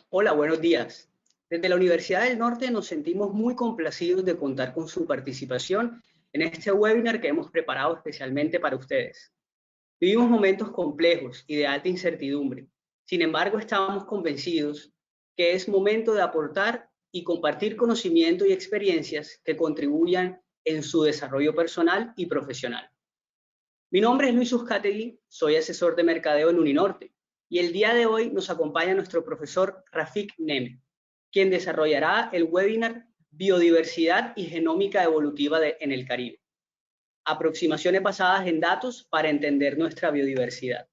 Hola, buenos días. Desde la Universidad del Norte nos sentimos muy complacidos de contar con su participación en este webinar que hemos preparado especialmente para ustedes. Vivimos momentos complejos y de alta incertidumbre. Sin embargo, estamos convencidos que es momento de aportar y compartir conocimiento y experiencias que contribuyan en su desarrollo personal y profesional. Mi nombre es Luis Uzcategui, soy asesor de mercadeo en Uninorte y el día de hoy nos acompaña nuestro profesor Rafik Neme, quien desarrollará el webinar Biodiversidad y Genómica Evolutiva en el Caribe. Aproximaciones basadas en datos para entender nuestra biodiversidad.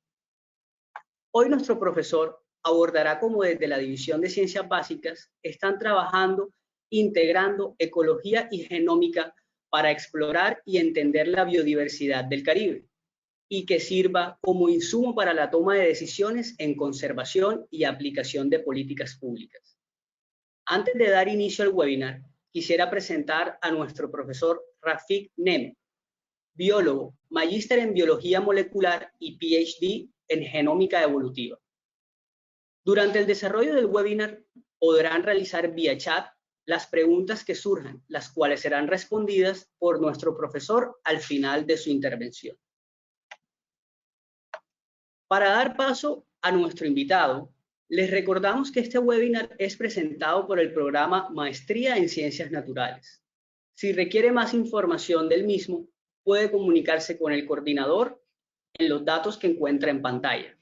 Hoy nuestro profesor abordará cómo desde la División de Ciencias Básicas están trabajando integrando ecología y genómica para explorar y entender la biodiversidad del Caribe y que sirva como insumo para la toma de decisiones en conservación y aplicación de políticas públicas. Antes de dar inicio al webinar, quisiera presentar a nuestro profesor Rafik Neme, biólogo, magíster en biología molecular y PhD en genómica evolutiva. Durante el desarrollo del webinar podrán realizar vía chat las preguntas que surjan, las cuales serán respondidas por nuestro profesor al final de su intervención. Para dar paso a nuestro invitado, les recordamos que este webinar es presentado por el programa Maestría en Ciencias Naturales. Si requiere más información del mismo, puede comunicarse con el coordinador en los datos que encuentra en pantalla.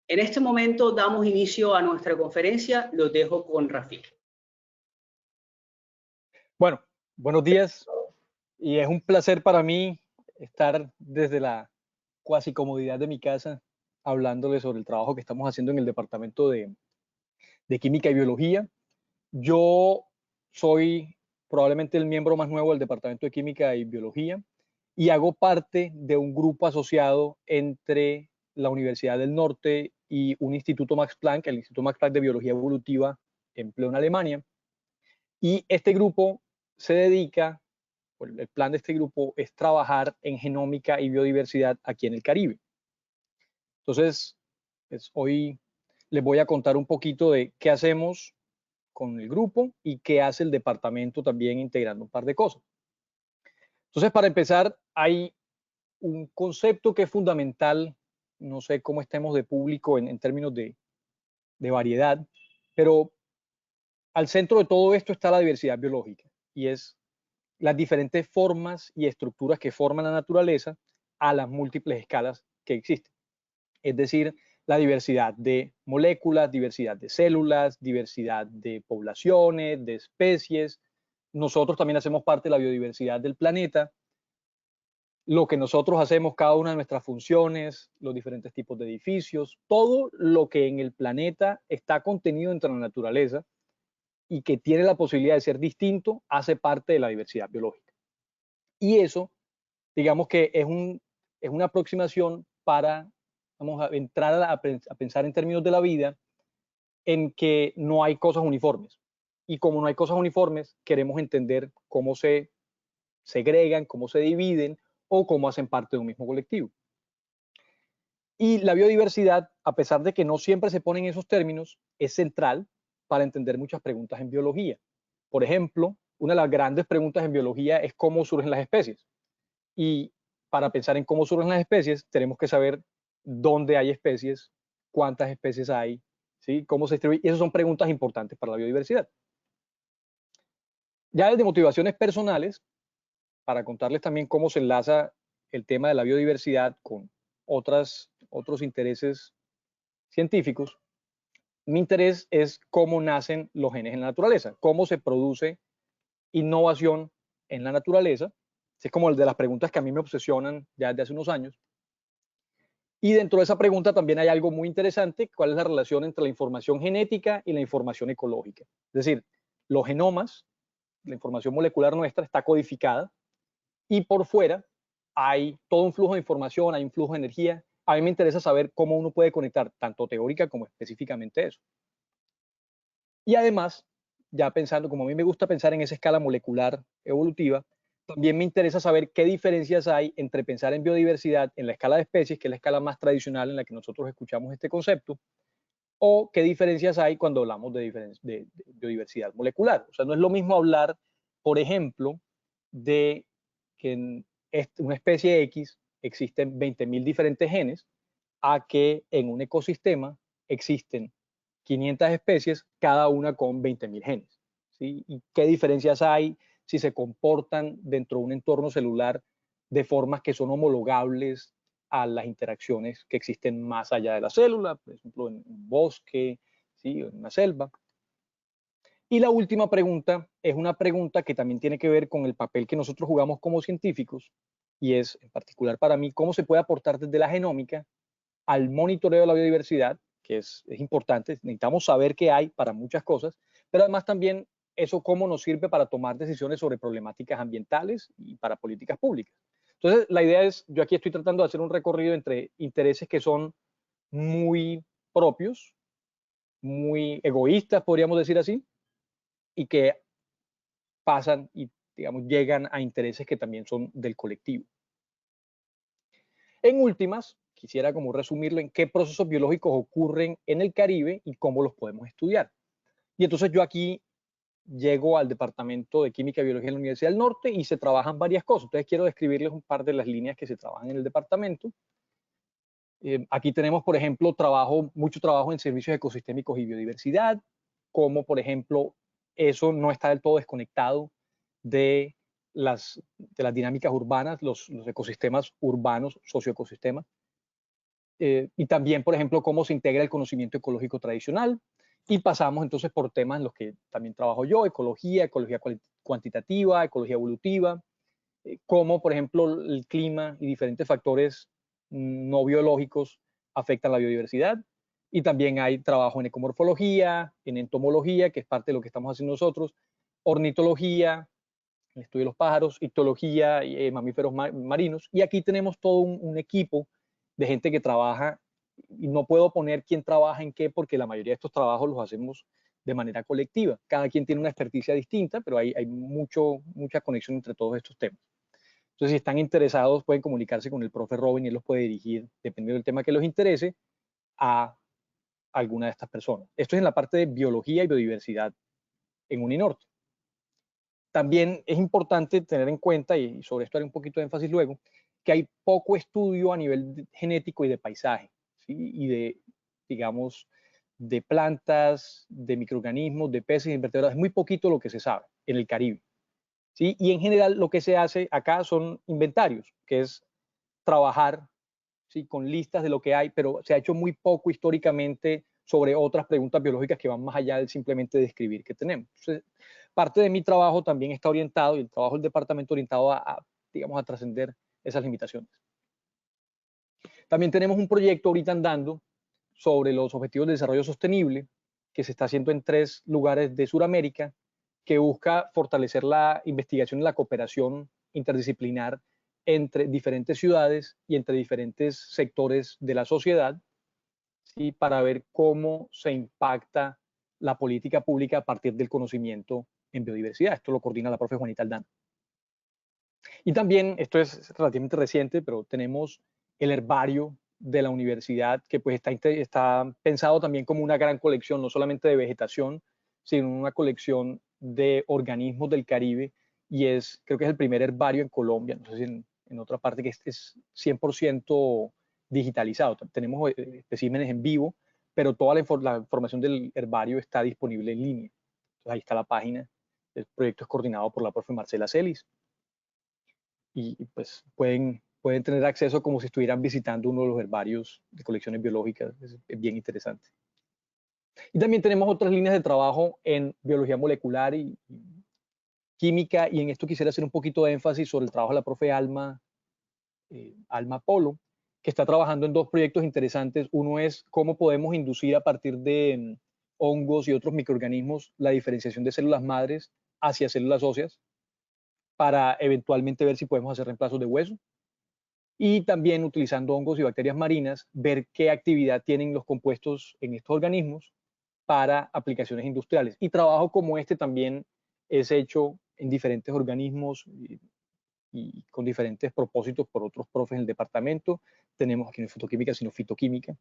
En este momento damos inicio a nuestra conferencia. Los dejo con Rafik. Bueno, buenos días y es un placer para mí estar desde la cuasi comodidad de mi casa hablándoles sobre el trabajo que estamos haciendo en el departamento de Química y Biología. Yo soy probablemente el miembro más nuevo del departamento de Química y Biología y hago parte de un grupo asociado entre la Universidad del Norte y un Instituto Max Planck, el Instituto Max Planck de Biología Evolutiva en Plön, Alemania. Y este grupo se dedica, el plan de este grupo es trabajar en genómica y biodiversidad aquí en el Caribe. Entonces, pues hoy les voy a contar un poquito de qué hacemos con el grupo y qué hace el departamento también integrando un par de cosas. Entonces, para empezar, hay un concepto que es fundamental, no sé cómo estemos de público en términos de variedad, pero al centro de todo esto está la diversidad biológica y es las diferentes formas y estructuras que forman la naturaleza a las múltiples escalas que existen. Es decir, la diversidad de moléculas, diversidad de células, diversidad de poblaciones, de especies. Nosotros también hacemos parte de la biodiversidad del planeta. Lo que nosotros hacemos, cada una de nuestras funciones, los diferentes tipos de edificios, todo lo que en el planeta está contenido entre la naturaleza y que tiene la posibilidad de ser distinto, hace parte de la diversidad biológica. Y eso, digamos que es una aproximación para, vamos a entrar a pensar en términos de la vida, en que no hay cosas uniformes. Y como no hay cosas uniformes, queremos entender cómo se segregan, cómo se dividen o cómo hacen parte de un mismo colectivo. Y la biodiversidad, a pesar de que no siempre se ponen esos términos, es central para entender muchas preguntas en biología. Por ejemplo, una de las grandes preguntas en biología es cómo surgen las especies. Y para pensar en cómo surgen las especies, tenemos que saber dónde hay especies, cuántas especies hay, ¿sí? Cómo se distribuye. Y esas son preguntas importantes para la biodiversidad. Ya desde motivaciones personales, para contarles también cómo se enlaza el tema de la biodiversidad con otros intereses científicos, mi interés es cómo nacen los genes en la naturaleza, cómo se produce innovación en la naturaleza. Es como el de las preguntas que a mí me obsesionan ya desde hace unos años. Y dentro de esa pregunta también hay algo muy interesante, cuál es la relación entre la información genética y la información ecológica. Es decir, los genomas, la información molecular nuestra está codificada y por fuera hay todo un flujo de información, hay un flujo de energía. A mí me interesa saber cómo uno puede conectar tanto teórica como específicamente eso. Y además, ya pensando, como a mí me gusta pensar en esa escala molecular evolutiva, también me interesa saber qué diferencias hay entre pensar en biodiversidad en la escala de especies, que es la escala más tradicional en la que nosotros escuchamos este concepto, o qué diferencias hay cuando hablamos de biodiversidad molecular. O sea, no es lo mismo hablar, por ejemplo, de que en una especie X existen 20.000 diferentes genes, a que en un ecosistema existen 500 especies, cada una con 20.000 genes. ¿Sí? ¿Y qué diferencias hay si se comportan dentro de un entorno celular de formas que son homologables a las interacciones que existen más allá de la célula, por ejemplo, en un bosque, ¿sí? En una selva? Y la última pregunta es una pregunta que también tiene que ver con el papel que nosotros jugamos como científicos, y es, en particular para mí, cómo se puede aportar desde la genómica al monitoreo de la biodiversidad, que es importante. Necesitamos saber qué hay para muchas cosas, pero además también eso cómo nos sirve para tomar decisiones sobre problemáticas ambientales y para políticas públicas. Entonces, la idea es, yo aquí estoy tratando de hacer un recorrido entre intereses que son muy propios, muy egoístas, podríamos decir así, y que pasan y, digamos, llegan a intereses que también son del colectivo. En últimas, quisiera como resumirlo en qué procesos biológicos ocurren en el Caribe y cómo los podemos estudiar. Y entonces yo aquí llego al Departamento de Química y Biología de la Universidad del Norte y se trabajan varias cosas. Entonces quiero describirles un par de las líneas que se trabajan en el departamento. Aquí tenemos, por ejemplo, mucho trabajo en servicios ecosistémicos y biodiversidad, como por ejemplo, eso no está del todo desconectado de las dinámicas urbanas, los ecosistemas urbanos, socioecosistemas. Y también, por ejemplo, cómo se integra el conocimiento ecológico tradicional. Y pasamos entonces por temas en los que también trabajo yo: ecología, ecología cuantitativa, ecología evolutiva, cómo, por ejemplo, el clima y diferentes factores no biológicos afectan la biodiversidad. Y también hay trabajo en ecomorfología, en entomología, que es parte de lo que estamos haciendo nosotros, ornitología, el estudio de los pájaros, ictología, mamíferos marinos. Y aquí tenemos todo un equipo de gente que trabaja, y no puedo poner quién trabaja en qué, porque la mayoría de estos trabajos los hacemos de manera colectiva. Cada quien tiene una experticia distinta, pero hay mucha conexión entre todos estos temas. Entonces, si están interesados, pueden comunicarse con el profe Robin y él los puede dirigir, dependiendo del tema que los interese, a alguna de estas personas. Esto es en la parte de biología y biodiversidad en Uninorte. También es importante tener en cuenta, y sobre esto haré un poquito de énfasis luego, que hay poco estudio a nivel genético y de paisaje, ¿sí? Y de, digamos, de plantas, de microorganismos, de peces, invertebrados. Es muy poquito lo que se sabe en el Caribe, ¿sí? Y en general lo que se hace acá son inventarios, que es trabajar, ¿sí? Con listas de lo que hay, pero se ha hecho muy poco históricamente sobre otras preguntas biológicas que van más allá de simplemente describir qué tenemos. Entonces, parte de mi trabajo también está orientado, y el trabajo del departamento orientado digamos, a trascender esas limitaciones. También tenemos un proyecto ahorita andando sobre los objetivos de desarrollo sostenible, que se está haciendo en 3 lugares de Sudamérica, que busca fortalecer la investigación y la cooperación interdisciplinar entre diferentes ciudades y entre diferentes sectores de la sociedad, ¿sí? Para ver cómo se impacta la política pública a partir del conocimiento en biodiversidad. Esto lo coordina la profe Juanita Aldana. Y también, esto es relativamente reciente, pero tenemos el herbario de la universidad, que pues está pensado también como una gran colección, no solamente de vegetación, sino una colección de organismos del Caribe, y creo que es el primer herbario en Colombia, no sé si en otra parte, que es 100% digitalizado. Tenemos especímenes en vivo, pero toda la información del herbario está disponible en línea. Entonces, ahí está la página. El proyecto es coordinado por la profe Marcela Celis, y pues pueden tener acceso como si estuvieran visitando uno de los herbarios de colecciones biológicas. Es bien interesante. Y también tenemos otras líneas de trabajo en biología molecular y química, y en esto quisiera hacer un poquito de énfasis sobre el trabajo de la profe Alma Polo, que está trabajando en 2 proyectos interesantes. Uno es cómo podemos inducir a partir de hongos y otros microorganismos la diferenciación de células madres hacia células óseas, para eventualmente ver si podemos hacer reemplazos de hueso. Y también, utilizando hongos y bacterias marinas, ver qué actividad tienen los compuestos en estos organismos para aplicaciones industriales. Y trabajo como este también es hecho en diferentes organismos y con diferentes propósitos por otros profes en el departamento. Tenemos aquí no fotoquímica, sino fitoquímica.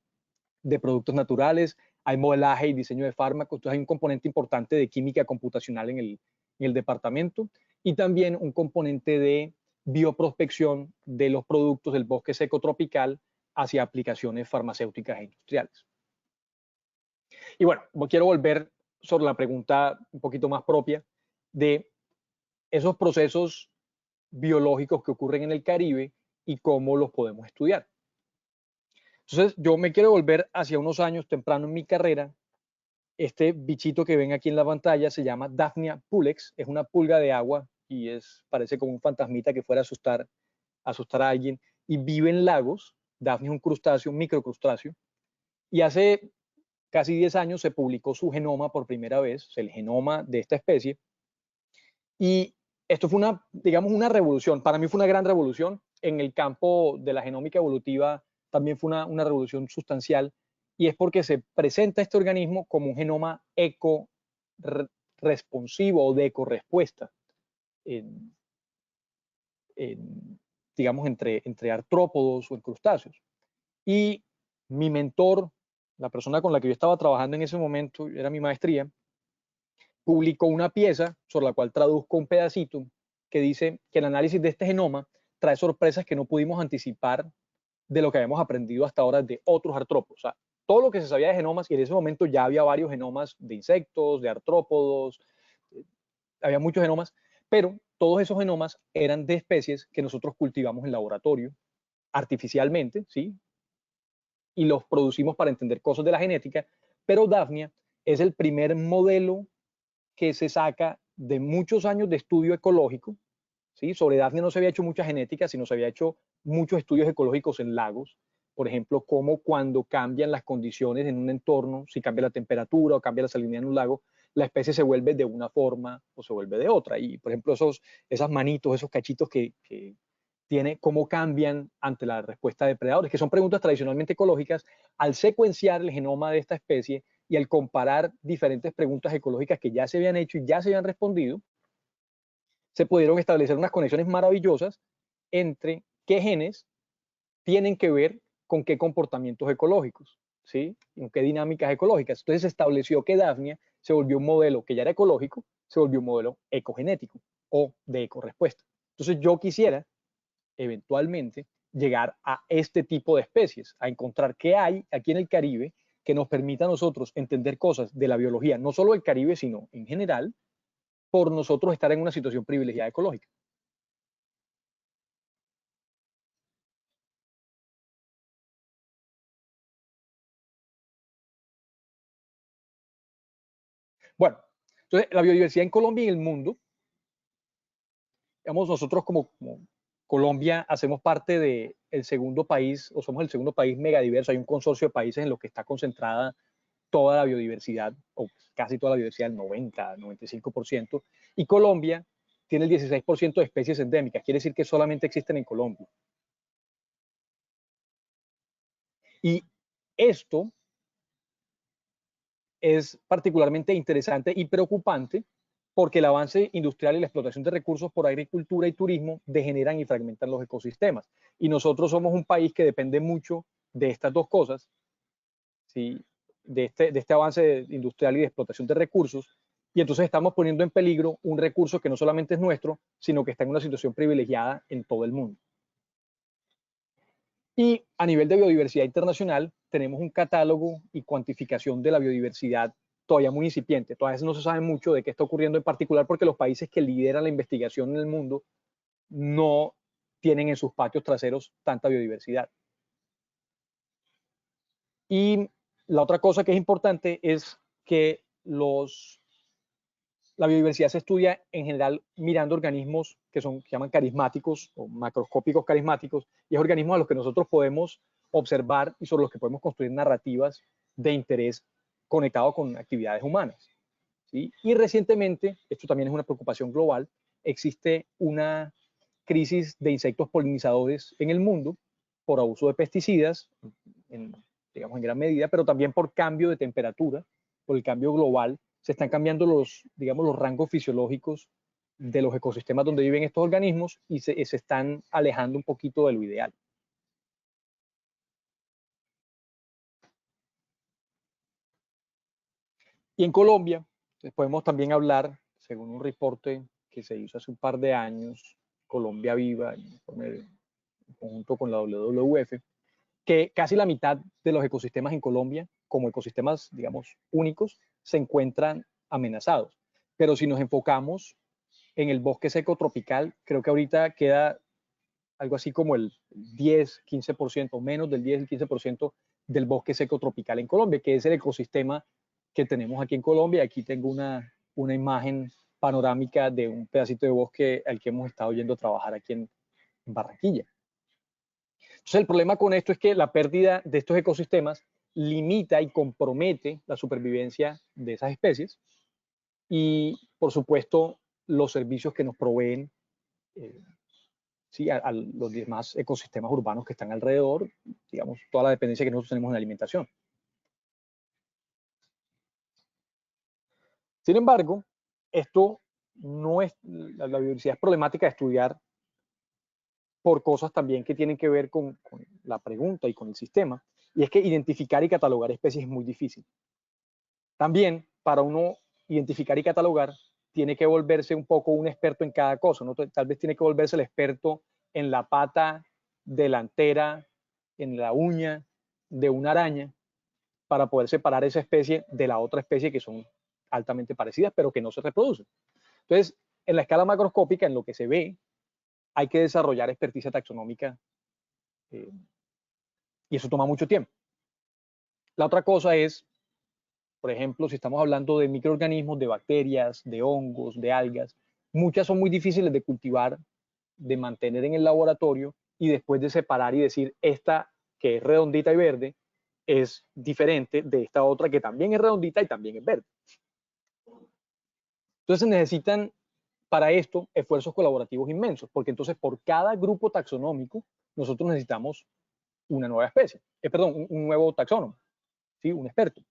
de productos naturales, hay modelaje y diseño de fármacos, entonces hay un componente importante de química computacional en el departamento y también un componente de bioprospección de los productos del bosque seco tropical hacia aplicaciones farmacéuticas e industriales. Y bueno, quiero volver sobre la pregunta un poquito más propia de esos procesos biológicos que ocurren en el Caribe y cómo los podemos estudiar. Entonces, yo me quiero volver hacia unos años temprano en mi carrera. Este bichito que ven aquí en la pantalla se llama Daphnia pulex, es una pulga de agua y parece como un fantasmita que fuera a asustar a alguien, y vive en lagos. Daphnia es un crustáceo, un microcrustáceo, y hace casi 10 años se publicó su genoma por primera vez, el genoma de esta especie, y esto fue digamos, una revolución. Para mí fue una gran revolución. En el campo de la genómica evolutiva también fue una revolución sustancial, y es porque se presenta este organismo como un genoma eco-responsivo o de eco-respuesta, digamos, entre artrópodos o en crustáceos. Y mi mentor, la persona con la que yo estaba trabajando en ese momento, era mi maestría, publicó una pieza sobre la cual traduzco un pedacito que dice que el análisis de este genoma trae sorpresas que no pudimos anticipar de lo que habíamos aprendido hasta ahora de otros artrópodos. O sea, todo lo que se sabía de genomas, y en ese momento ya había varios genomas de insectos, de artrópodos, había muchos genomas, pero todos esos genomas eran de especies que nosotros cultivamos en laboratorio artificialmente, ¿sí? Y los producimos para entender cosas de la genética, pero Daphnia es el primer modelo que se saca de muchos años de estudio ecológico, ¿sí? Sobre Daphnia no se había hecho mucha genética, sino se había hecho muchos estudios ecológicos en lagos, por ejemplo, cómo cuando cambian las condiciones en un entorno, si cambia la temperatura o cambia la salinidad en un lago, la especie se vuelve de una forma o se vuelve de otra. Y, por ejemplo, esas manitos, esos cachitos que tiene, cómo cambian ante la respuesta de depredadores, que son preguntas tradicionalmente ecológicas. Al secuenciar el genoma de esta especie y al comparar diferentes preguntas ecológicas que ya se habían hecho y ya se habían respondido, se pudieron establecer unas conexiones maravillosas entre qué genes tienen que ver con qué comportamientos ecológicos, ¿sí? Con qué dinámicas ecológicas. Entonces se estableció que Daphnia se volvió un modelo que ya era ecológico, se volvió un modelo ecogenético o de ecorespuesta. Entonces yo quisiera eventualmente llegar a este tipo de especies, a encontrar qué hay aquí en el Caribe que nos permita a nosotros entender cosas de la biología, no solo del Caribe, sino en general, por nosotros estar en una situación privilegiada ecológica. Bueno, entonces la biodiversidad en Colombia y en el mundo, digamos, nosotros como Colombia hacemos parte del segundo país, o somos el segundo país megadiverso. Hay un consorcio de países en los que está concentrada toda la biodiversidad, o casi toda la biodiversidad, el 90, 95%, y Colombia tiene el 16% de especies endémicas, quiere decir que solamente existen en Colombia. Y esto es particularmente interesante y preocupante porque el avance industrial y la explotación de recursos por agricultura y turismo degeneran y fragmentan los ecosistemas. Y nosotros somos un país que depende mucho de estas dos cosas, ¿sí? de este avance industrial y de explotación de recursos, y entonces estamos poniendo en peligro un recurso que no solamente es nuestro, sino que está en una situación privilegiada en todo el mundo. Y a nivel de biodiversidad internacional, tenemos un catálogo y cuantificación de la biodiversidad todavía muy incipiente. Todavía no se sabe mucho de qué está ocurriendo en particular porque los países que lideran la investigación en el mundo no tienen en sus patios traseros tanta biodiversidad. Y la otra cosa que es importante es que la biodiversidad se estudia en general mirando organismos que se llaman carismáticos o macroscópicos carismáticos, y es organismos a los que nosotros podemos observar y sobre los que podemos construir narrativas de interés conectado con actividades humanas, ¿sí? Y recientemente, esto también es una preocupación global, existe una crisis de insectos polinizadores en el mundo por abuso de pesticidas, digamos en gran medida, pero también por cambio de temperatura, por el cambio global. Se están cambiando digamos, los rangos fisiológicos de los ecosistemas donde viven estos organismos y se están alejando un poquito de lo ideal. Y en Colombia, podemos también hablar, según un reporte que se hizo hace un par de años, Colombia Viva, en conjunto con la WWF, que casi la mitad de los ecosistemas en Colombia, como ecosistemas, digamos, únicos, se encuentran amenazados. Pero si nos enfocamos en el bosque seco tropical, creo que ahorita queda algo así como el 10, 15%, menos del 10 y 15% del bosque seco tropical en Colombia, que es el ecosistema que tenemos aquí en Colombia. Aquí tengo una imagen panorámica de un pedacito de bosque al que hemos estado yendo a trabajar aquí en Barranquilla. Entonces, el problema con esto es que la pérdida de estos ecosistemas limita y compromete la supervivencia de esas especies y, por supuesto, los servicios que nos proveen ¿sí? A los demás ecosistemas urbanos que están alrededor, digamos, toda la dependencia que nosotros tenemos en la alimentación. Sin embargo, esto no es, la biodiversidad es problemática de estudiar por cosas también que tienen que ver con la pregunta y con el sistema, y es que identificar y catalogar especies es muy difícil. También, para uno identificar y catalogar, tiene que volverse un poco un experto en cada cosa, ¿no? Tal vez tiene que volverse el experto en la pata delantera, en la uña de una araña, para poder separar esa especie de la otra especie que son altamente parecidas, pero que no se reproducen. Entonces, en la escala macroscópica, en lo que se ve, hay que desarrollar experticia taxonómica y eso toma mucho tiempo. La otra cosa es, por ejemplo, si estamos hablando de microorganismos, de bacterias, de hongos, de algas, muchas son muy difíciles de cultivar, de mantener en el laboratorio y después de separar y decir esta que es redondita y verde es diferente de esta otra que también es redondita y también es verde. Entonces necesitan para esto esfuerzos colaborativos inmensos, porque entonces por cada grupo taxonómico nosotros necesitamos una nueva especie, perdón, un nuevo taxónomo, ¿sí? Un experto.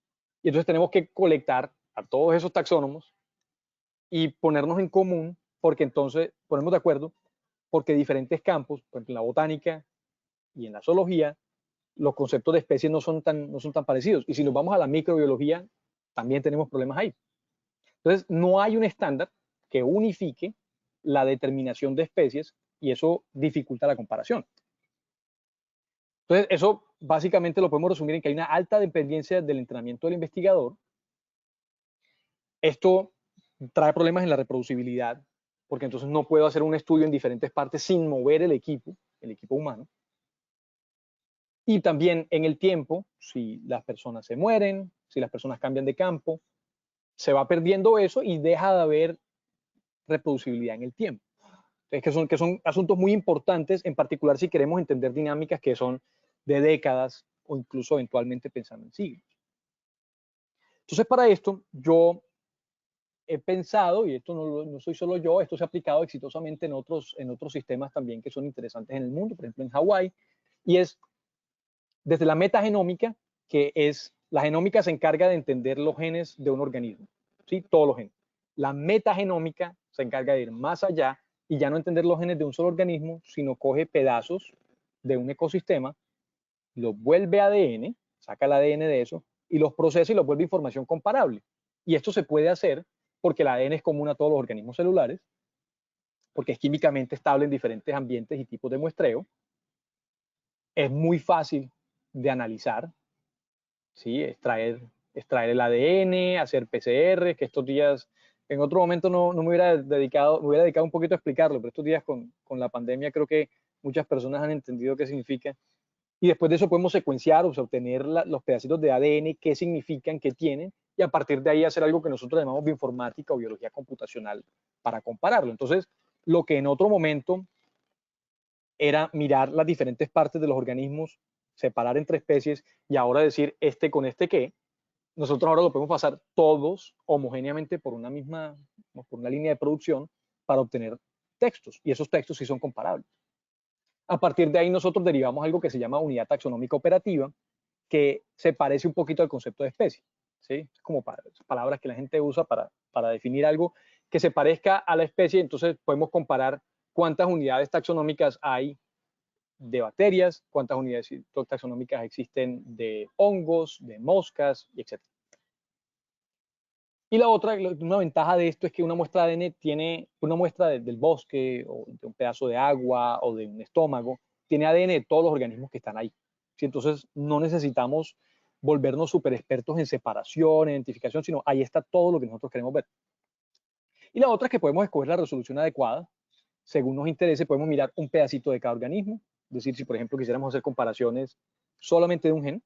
Y entonces tenemos que colectar a todos esos taxónomos y ponernos en común, porque entonces ponemos de acuerdo, porque diferentes campos, por ejemplo en la botánica y en la zoología, los conceptos de especies no son tan parecidos. Y si nos vamos a la microbiología, también tenemos problemas ahí. Entonces, no hay un estándar que unifique la determinación de especies y eso dificulta la comparación. Entonces, eso básicamente lo podemos resumir en que hay una alta dependencia del entrenamiento del investigador. Esto trae problemas en la reproducibilidad, porque entonces no puedo hacer un estudio en diferentes partes sin mover el equipo humano. Y también en el tiempo, si las personas se mueren, si las personas cambian de campo, se va perdiendo eso y deja de haber reproducibilidad en el tiempo. Entonces, que son asuntos muy importantes, en particular si queremos entender dinámicas que son de décadas o incluso eventualmente pensando en siglos. Entonces, para esto yo he pensado, y esto no soy solo yo, esto se ha aplicado exitosamente en otros sistemas también que son interesantes en el mundo, por ejemplo en Hawái, y es desde la metagenómica, que es, la genómica se encarga de entender los genes de un organismo, ¿sí? Todos los genes. La metagenómica se encarga de ir más allá y ya no entender los genes de un solo organismo, sino coge pedazos de un ecosistema, los vuelve ADN, saca el ADN de eso, y los procesa y los vuelve información comparable. Y esto se puede hacer porque el ADN es común a todos los organismos celulares, porque es químicamente estable en diferentes ambientes y tipos de muestreo. Es muy fácil de analizar, ¿sí? Extraer el ADN, hacer PCR, que estos días, en otro momento no me hubiera dedicado un poquito a explicarlo, pero estos días con la pandemia creo que muchas personas han entendido qué significa. Y después de eso podemos secuenciar, o sea, obtener los pedacitos de ADN, qué significan, qué tienen, y a partir de ahí hacer algo que nosotros llamamos bioinformática o biología computacional para compararlo. Entonces, lo que en otro momento era mirar las diferentes partes de los organismos, separar entre especies y ahora decir este con este qué, nosotros ahora lo podemos pasar todos homogéneamente por una línea de producción para obtener textos y esos textos sí son comparables. A partir de ahí nosotros derivamos algo que se llama unidad taxonómica operativa, que se parece un poquito al concepto de especie, ¿sí? Como palabras que la gente usa para definir algo que se parezca a la especie, entonces podemos comparar cuántas unidades taxonómicas hay de bacterias, cuántas unidades taxonómicas existen de hongos, de moscas, etc. Y la otra, una ventaja de esto es que una muestra de ADN tiene, una muestra del bosque o de un pedazo de agua o de un estómago, tiene ADN de todos los organismos que están ahí. ¿Sí? Entonces no necesitamos volvernos súper expertos en separación, en identificación, sino ahí está todo lo que nosotros queremos ver. Y la otra es que podemos escoger la resolución adecuada. Según nos interese, podemos mirar un pedacito de cada organismo. Es decir, si por ejemplo quisiéramos hacer comparaciones solamente de un gen,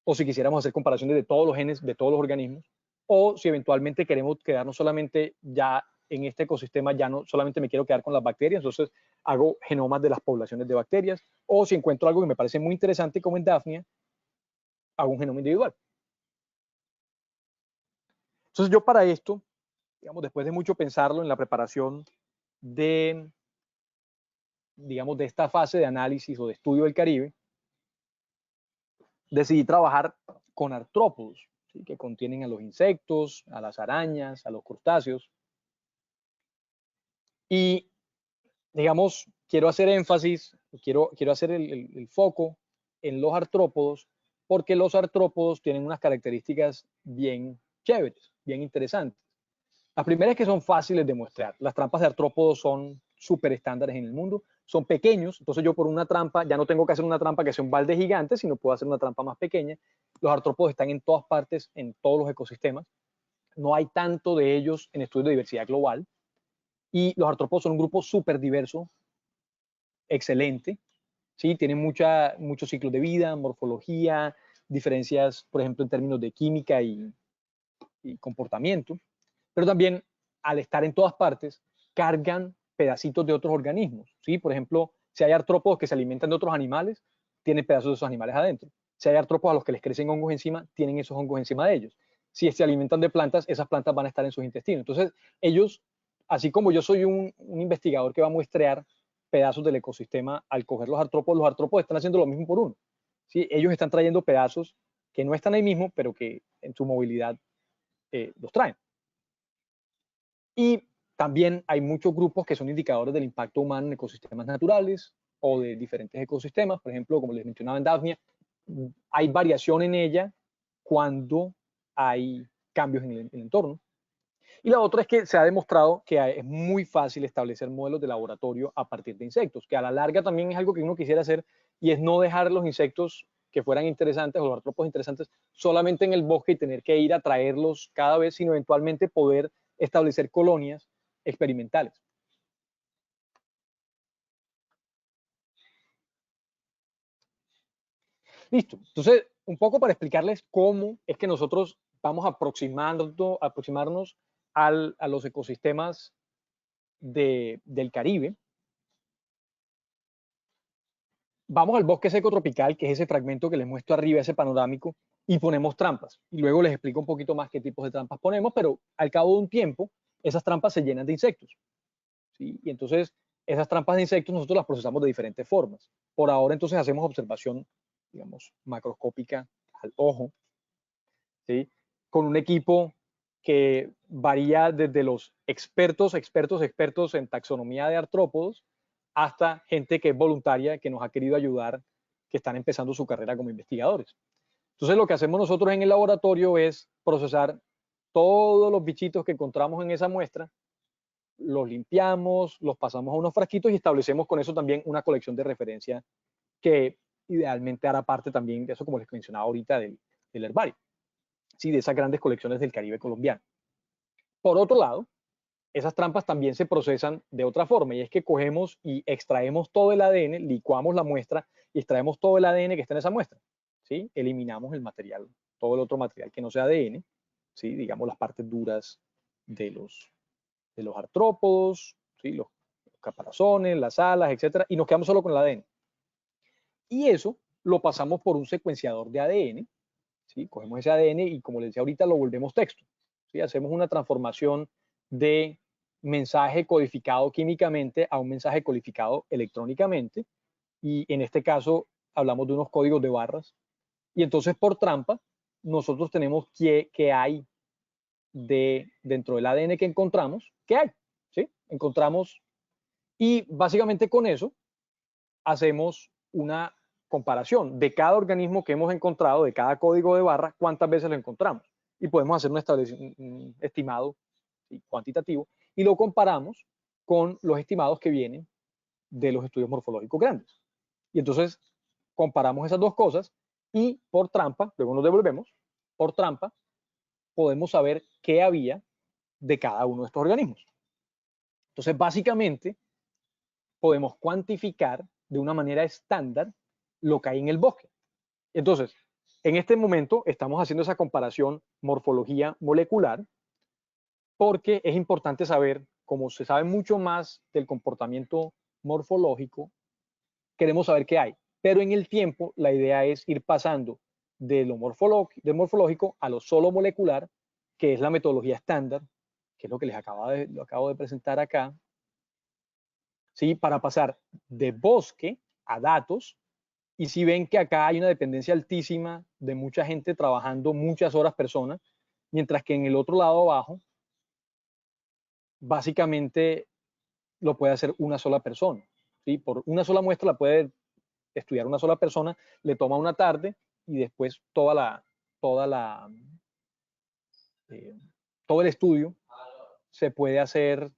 o si quisiéramos hacer comparaciones de todos los genes de todos los organismos, o si eventualmente queremos quedarnos solamente ya en este ecosistema, ya no solamente me quiero quedar con las bacterias, entonces hago genomas de las poblaciones de bacterias, o si encuentro algo que me parece muy interesante como en Daphnia, hago un genoma individual. Entonces yo para esto, digamos, después de mucho pensarlo en la preparación de, digamos, de esta fase de análisis o de estudio del Caribe, decidí trabajar con artrópodos, ¿sí? Que contienen a los insectos, a las arañas, a los crustáceos. Y, digamos, quiero hacer énfasis, quiero hacer el foco en los artrópodos, porque los artrópodos tienen unas características bien chéveres, bien interesantes. La primera es que son fáciles de mostrar. Las trampas de artrópodos son súper estándares en el mundo, son pequeños, entonces yo por una trampa ya no tengo que hacer una trampa que sea un balde gigante, sino puedo hacer una trampa más pequeña. Los artrópodos están en todas partes, en todos los ecosistemas. No hay tanto de ellos en estudios de diversidad global. Y los artrópodos son un grupo súper diverso, excelente, ¿sí? Tienen muchos ciclos de vida, morfología, diferencias, por ejemplo, en términos de química y comportamiento, pero también al estar en todas partes, cargan pedacitos de otros organismos, ¿sí? Por ejemplo, si hay artrópodos que se alimentan de otros animales, tienen pedazos de esos animales adentro. Si hay artrópodos a los que les crecen hongos encima, tienen esos hongos encima de ellos. Si se alimentan de plantas, esas plantas van a estar en sus intestinos. Entonces, ellos, así como yo soy un investigador que va a muestrear pedazos del ecosistema, al coger los artrópodos están haciendo lo mismo por uno, ¿sí? Ellos están trayendo pedazos que no están ahí mismo, pero que en su movilidad los traen. Y también hay muchos grupos que son indicadores del impacto humano en ecosistemas naturales o de diferentes ecosistemas. Por ejemplo, como les mencionaba en Daphnia, hay variación en ella cuando hay cambios en el entorno. Y la otra es que se ha demostrado que es muy fácil establecer modelos de laboratorio a partir de insectos, que a la larga también es algo que uno quisiera hacer, y es no dejar los insectos que fueran interesantes o los artrópodos interesantes solamente en el bosque y tener que ir a traerlos cada vez, sino eventualmente poder establecer colonias experimentales. Listo. Entonces, un poco para explicarles cómo es que nosotros vamos aproximarnos a los ecosistemas del Caribe. Vamos al bosque seco tropical, que es ese fragmento que les muestro arriba, ese panorámico, y ponemos trampas. Y luego les explico un poquito más qué tipos de trampas ponemos, pero al cabo de un tiempo, esas trampas se llenan de insectos, ¿sí? Y entonces, esas trampas de insectos nosotros las procesamos de diferentes formas. Por ahora, entonces, hacemos observación, digamos, macroscópica al ojo, ¿sí? Con un equipo que varía desde los expertos en taxonomía de artrópodos, hasta gente que es voluntaria, que nos ha querido ayudar, que están empezando su carrera como investigadores. Entonces lo que hacemos nosotros en el laboratorio es procesar todos los bichitos que encontramos en esa muestra, los limpiamos, los pasamos a unos frasquitos y establecemos con eso también una colección de referencia que idealmente hará parte también de eso, como les mencionaba ahorita, del herbario, ¿sí? De esas grandes colecciones del Caribe colombiano. Por otro lado, esas trampas también se procesan de otra forma, y es que cogemos y extraemos todo el ADN, licuamos la muestra y extraemos todo el ADN que está en esa muestra, ¿sí? Eliminamos el material, todo el otro material que no sea ADN, ¿sí? Digamos las partes duras de los artrópodos, ¿sí? Los caparazones, las alas, etcétera, y nos quedamos solo con el ADN. Y eso lo pasamos por un secuenciador de ADN, ¿sí? Cogemos ese ADN y, como les decía ahorita, lo volvemos texto, ¿sí? Hacemos una transformación de mensaje codificado químicamente a un mensaje codificado electrónicamente, y en este caso hablamos de unos códigos de barras, y entonces por trampa nosotros tenemos qué hay dentro del ADN que encontramos, qué hay, ¿sí? Encontramos, y básicamente con eso hacemos una comparación de cada organismo que hemos encontrado, de cada código de barra, cuántas veces lo encontramos. y podemos hacer un estimado, ¿sí?, cuantitativo, y lo comparamos con los estimados que vienen de los estudios morfológicos grandes. Y entonces comparamos esas dos cosas y por trampa, luego nos devolvemos, por trampa podemos saber qué había de cada uno de estos organismos. Entonces, básicamente, podemos cuantificar de una manera estándar lo que hay en el bosque. Entonces, en este momento estamos haciendo esa comparación morfología molecular porque es importante saber, como se sabe mucho más del comportamiento morfológico, queremos saber qué hay. Pero en el tiempo, la idea es ir pasando de lo morfológico a lo solo molecular, que es la metodología estándar, que es lo que lo acabo de presentar acá, ¿sí?, para pasar de bosque a datos. Y si ven que acá hay una dependencia altísima de mucha gente trabajando muchas horas persona, mientras que en el otro lado abajo, básicamente lo puede hacer una sola persona, ¿sí? Por una sola muestra la puede estudiar una sola persona, le toma una tarde y después todo el estudio se puede hacer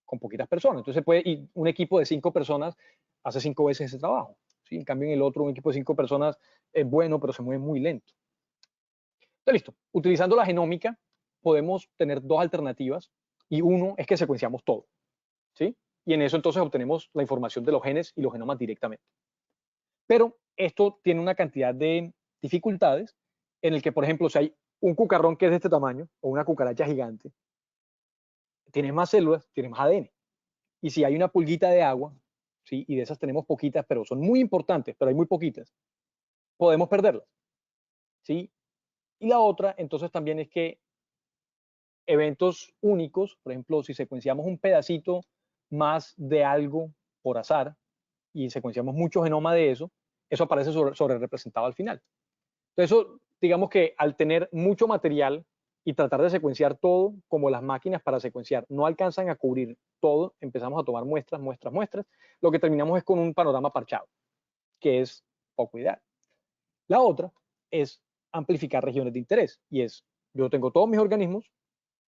con poquitas personas. Entonces y un equipo de 5 personas hace 5 veces ese trabajo, ¿sí? En cambio en el otro un equipo de 5 personas es bueno, pero se mueve muy lento. Entonces, listo. Utilizando la genómica podemos tener dos alternativas y uno es que secuenciamos todo, ¿sí? Y en eso entonces obtenemos la información de los genes y los genomas directamente. Pero esto tiene una cantidad de dificultades en el que, por ejemplo, si hay un cucarrón que es de este tamaño o una cucaracha gigante, tiene más células, tiene más ADN. Y si hay una pulguita de agua, ¿sí?, y de esas tenemos poquitas, pero son muy importantes, pero hay muy poquitas, podemos perderlas, ¿sí? Y la otra, entonces, también es que eventos únicos, por ejemplo, si secuenciamos un pedacito más de algo por azar y secuenciamos mucho genoma de eso, eso aparece sobre representado al final. Entonces, eso, digamos que al tener mucho material y tratar de secuenciar todo, como las máquinas para secuenciar no alcanzan a cubrir todo, empezamos a tomar muestras, lo que terminamos es con un panorama parchado, que es poco ideal. La otra es amplificar regiones de interés, y es, yo tengo todos mis organismos,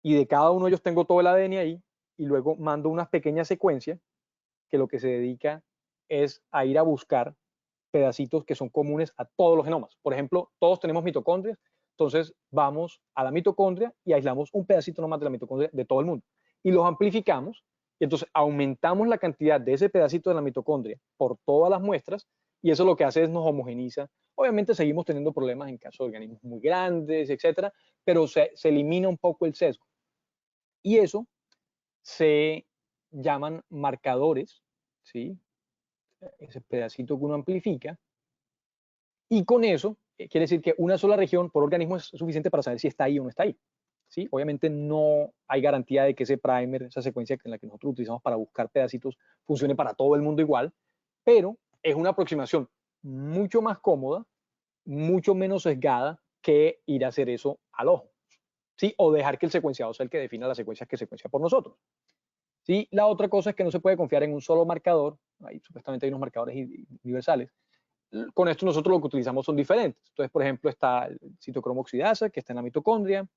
y de cada uno de ellos tengo todo el ADN ahí, y luego mando unas pequeñas secuencias que lo que se dedica es a ir a buscar pedacitos que son comunes a todos los genomas. Por ejemplo, todos tenemos mitocondrias, entonces vamos a la mitocondria y aislamos un pedacito nomás de la mitocondria de todo el mundo. Y los amplificamos, y entonces aumentamos la cantidad de ese pedacito de la mitocondria por todas las muestras, y eso lo que hace es nos homogeniza. Obviamente seguimos teniendo problemas en caso de organismos muy grandes, etcétera, pero se elimina un poco el sesgo. Y eso se llaman marcadores, ¿sí?, ese pedacito que uno amplifica, y con eso quiere decir que una sola región por organismo es suficiente para saber si está ahí o no está ahí, ¿sí? Obviamente no hay garantía de que ese primer, esa secuencia en la que nosotros utilizamos para buscar pedacitos, funcione para todo el mundo igual, pero es una aproximación mucho más cómoda, mucho menos sesgada que ir a hacer eso al ojo, ¿sí? O dejar que el secuenciado sea el que defina las secuencias que secuencia por nosotros. ¿Sí? La otra cosa es que no se puede confiar en un solo marcador. Supuestamente hay unos marcadores universales. Con esto nosotros lo que utilizamos son diferentes. Entonces, por ejemplo, está el citocromo oxidasa, que está en la mitocondria,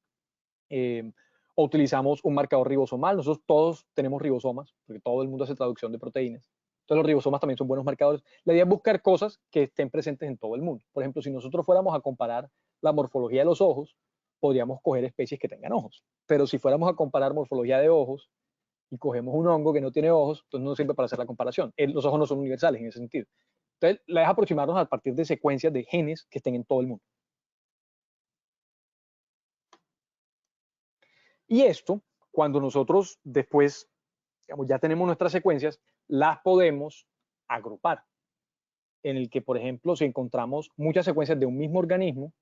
o utilizamos un marcador ribosomal. Nosotros todos tenemos ribosomas, porque todo el mundo hace traducción de proteínas. Entonces, los ribosomas también son buenos marcadores. La idea es buscar cosas que estén presentes en todo el mundo. Por ejemplo, si nosotros fuéramos a comparar la morfología de los ojos, podríamos coger especies que tengan ojos. Pero si fuéramos a comparar morfología de ojos y cogemos un hongo que no tiene ojos, entonces no sirve para hacer la comparación. Los ojos no son universales en ese sentido. Entonces, la es aproximarnos a partir de secuencias de genes que estén en todo el mundo. Y esto, cuando nosotros después, digamos, ya tenemos nuestras secuencias, las podemos agrupar. En el que, por ejemplo, si encontramos muchas secuencias de un mismo organismo,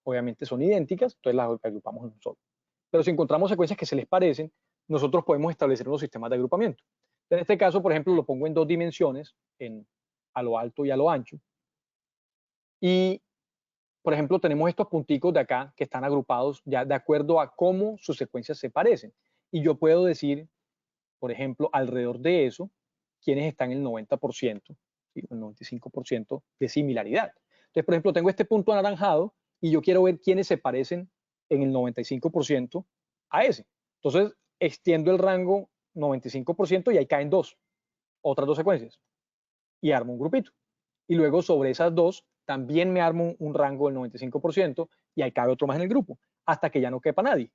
obviamente son idénticas, entonces las agrupamos en un solo. Pero si encontramos secuencias que se les parecen, nosotros podemos establecer unos sistemas de agrupamiento. En este caso, por ejemplo, lo pongo en 2 dimensiones, a lo alto y a lo ancho. Y, por ejemplo, tenemos estos punticos de acá que están agrupados ya de acuerdo a cómo sus secuencias se parecen. Y yo puedo decir, por ejemplo, alrededor de eso, quiénes están en el 90%, ¿sí?, el 95% de similaridad. Entonces, por ejemplo, tengo este punto anaranjado y yo quiero ver quiénes se parecen en el 95% a ese. Entonces, extiendo el rango 95% y ahí caen otras dos secuencias. Y armo un grupito. Y luego sobre esas dos, también me armo un rango del 95% y ahí cabe otro más en el grupo, hasta que ya no quepa nadie,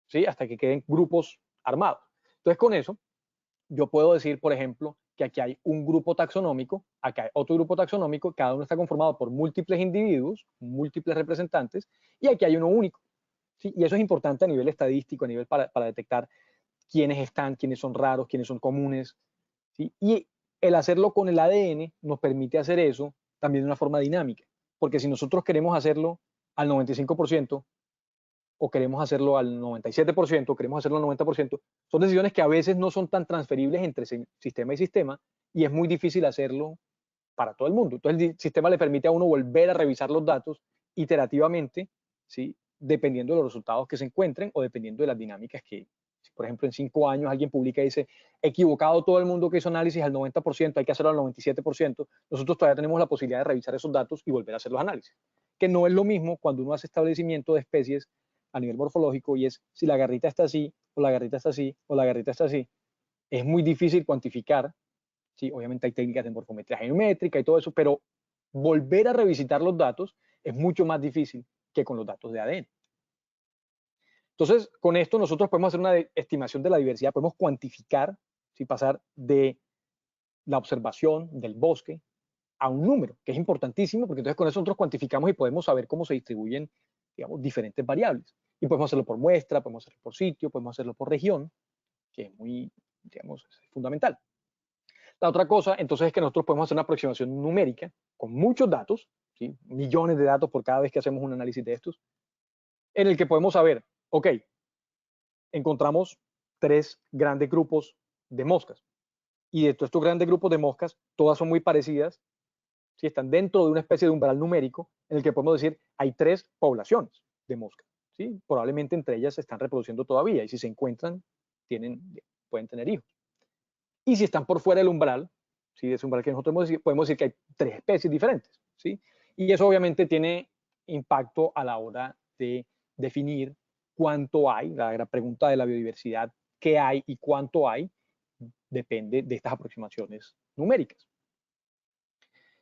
¿sí? Hasta que queden grupos armados. Entonces, con eso, yo puedo decir, por ejemplo, que aquí hay un grupo taxonómico, acá hay otro grupo taxonómico, cada uno está conformado por múltiples individuos, múltiples representantes, y aquí hay uno único. ¿Sí? Y eso es importante a nivel estadístico, a nivel para detectar quiénes están, quiénes son raros, quiénes son comunes. ¿Sí? Y el hacerlo con el ADN nos permite hacer eso también de una forma dinámica, porque si nosotros queremos hacerlo al 95%, o queremos hacerlo al 97%, o queremos hacerlo al 90%, son decisiones que a veces no son tan transferibles entre sistema y sistema, y es muy difícil hacerlo para todo el mundo. Entonces el sistema le permite a uno volver a revisar los datos iterativamente, ¿sí? Dependiendo de los resultados que se encuentren o dependiendo de las dinámicas que, si por ejemplo en 5 años alguien publica y dice, equivocado todo el mundo que hizo análisis al 90%, hay que hacerlo al 97%, nosotros todavía tenemos la posibilidad de revisar esos datos y volver a hacer los análisis. Que no es lo mismo cuando uno hace establecimiento de especies a nivel morfológico y es si la garrita está así, o la garrita está así, o la garrita está así. Es muy difícil cuantificar. Sí, obviamente hay técnicas de morfometría geométrica y todo eso, pero volver a revisitar los datos es mucho más difícil que con los datos de ADN. Entonces, con esto nosotros podemos hacer una estimación de la diversidad, podemos cuantificar, ¿sí? Pasar de la observación del bosque a un número, que es importantísimo, porque entonces con eso nosotros cuantificamos y podemos saber cómo se distribuyen, digamos, diferentes variables. Y podemos hacerlo por muestra, podemos hacerlo por sitio, podemos hacerlo por región, que es muy, digamos, es fundamental. La otra cosa, entonces, es que nosotros podemos hacer una aproximación numérica con muchos datos, ¿sí? Millones de datos por cada vez que hacemos un análisis de estos, en el que podemos saber, ok, encontramos 3 grandes grupos de moscas. Y de todos estos grandes grupos de moscas, todas son muy parecidas, ¿sí? Están dentro de una especie de umbral numérico en el que podemos decir hay 3 poblaciones de moscas. ¿Sí? Probablemente entre ellas se están reproduciendo todavía y si se encuentran, pueden tener hijos. Y si están por fuera del umbral, ¿sí? De ese umbral que nosotros podemos decir que hay 3 especies diferentes. ¿Sí? Y eso obviamente tiene impacto a la hora de definir cuánto hay. La gran pregunta de la biodiversidad, qué hay y cuánto hay, depende de estas aproximaciones numéricas.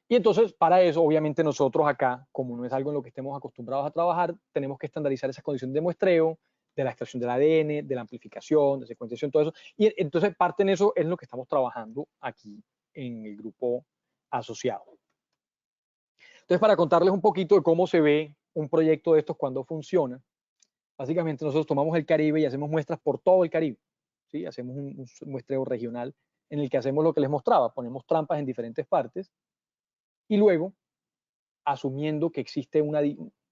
Y entonces, para eso, obviamente nosotros acá, como no es algo en lo que estemos acostumbrados a trabajar, tenemos que estandarizar esas condiciones de muestreo, de la extracción del ADN, de la amplificación, de secuenciación, todo eso. Y entonces parte en eso es lo que estamos trabajando aquí en el grupo asociado. Entonces, para contarles un poquito de cómo se ve un proyecto de estos cuando funciona, básicamente nosotros tomamos el Caribe y hacemos muestras por todo el Caribe. ¿Sí? Hacemos un muestreo regional en el que hacemos lo que les mostraba, ponemos trampas en diferentes partes y luego, asumiendo que existe una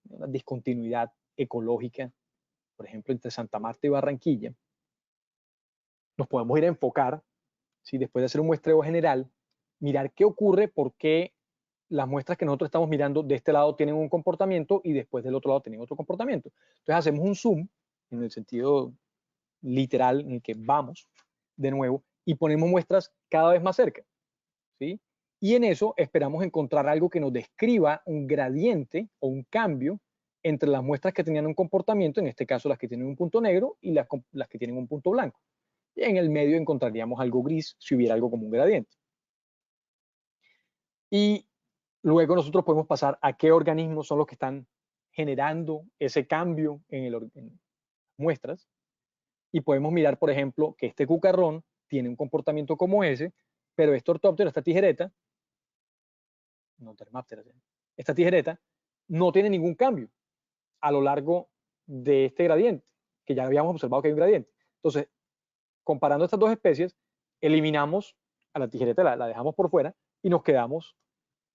discontinuidad ecológica, por ejemplo, entre Santa Marta y Barranquilla, nos podemos ir a enfocar, ¿sí? Después de hacer un muestreo general, mirar qué ocurre, por qué las muestras que nosotros estamos mirando de este lado tienen un comportamiento y después del otro lado tienen otro comportamiento. Entonces hacemos un zoom, en el sentido literal en el que vamos de nuevo, y ponemos muestras cada vez más cerca. ¿Sí? Y en eso esperamos encontrar algo que nos describa un gradiente o un cambio entre las muestras que tenían un comportamiento, en este caso las que tienen un punto negro y las que tienen un punto blanco. Y en el medio encontraríamos algo gris si hubiera algo como un gradiente. Y luego nosotros podemos pasar a qué organismos son los que están generando ese cambio en muestras. Y podemos mirar, por ejemplo, que este cucarrón tiene un comportamiento como ese, pero este ortóptero, esta tijereta, no Dermaptera, esta tijereta no tiene ningún cambio a lo largo de este gradiente, que ya habíamos observado que hay un gradiente. Entonces, comparando estas dos especies, eliminamos a la tijereta, la dejamos por fuera y nos quedamos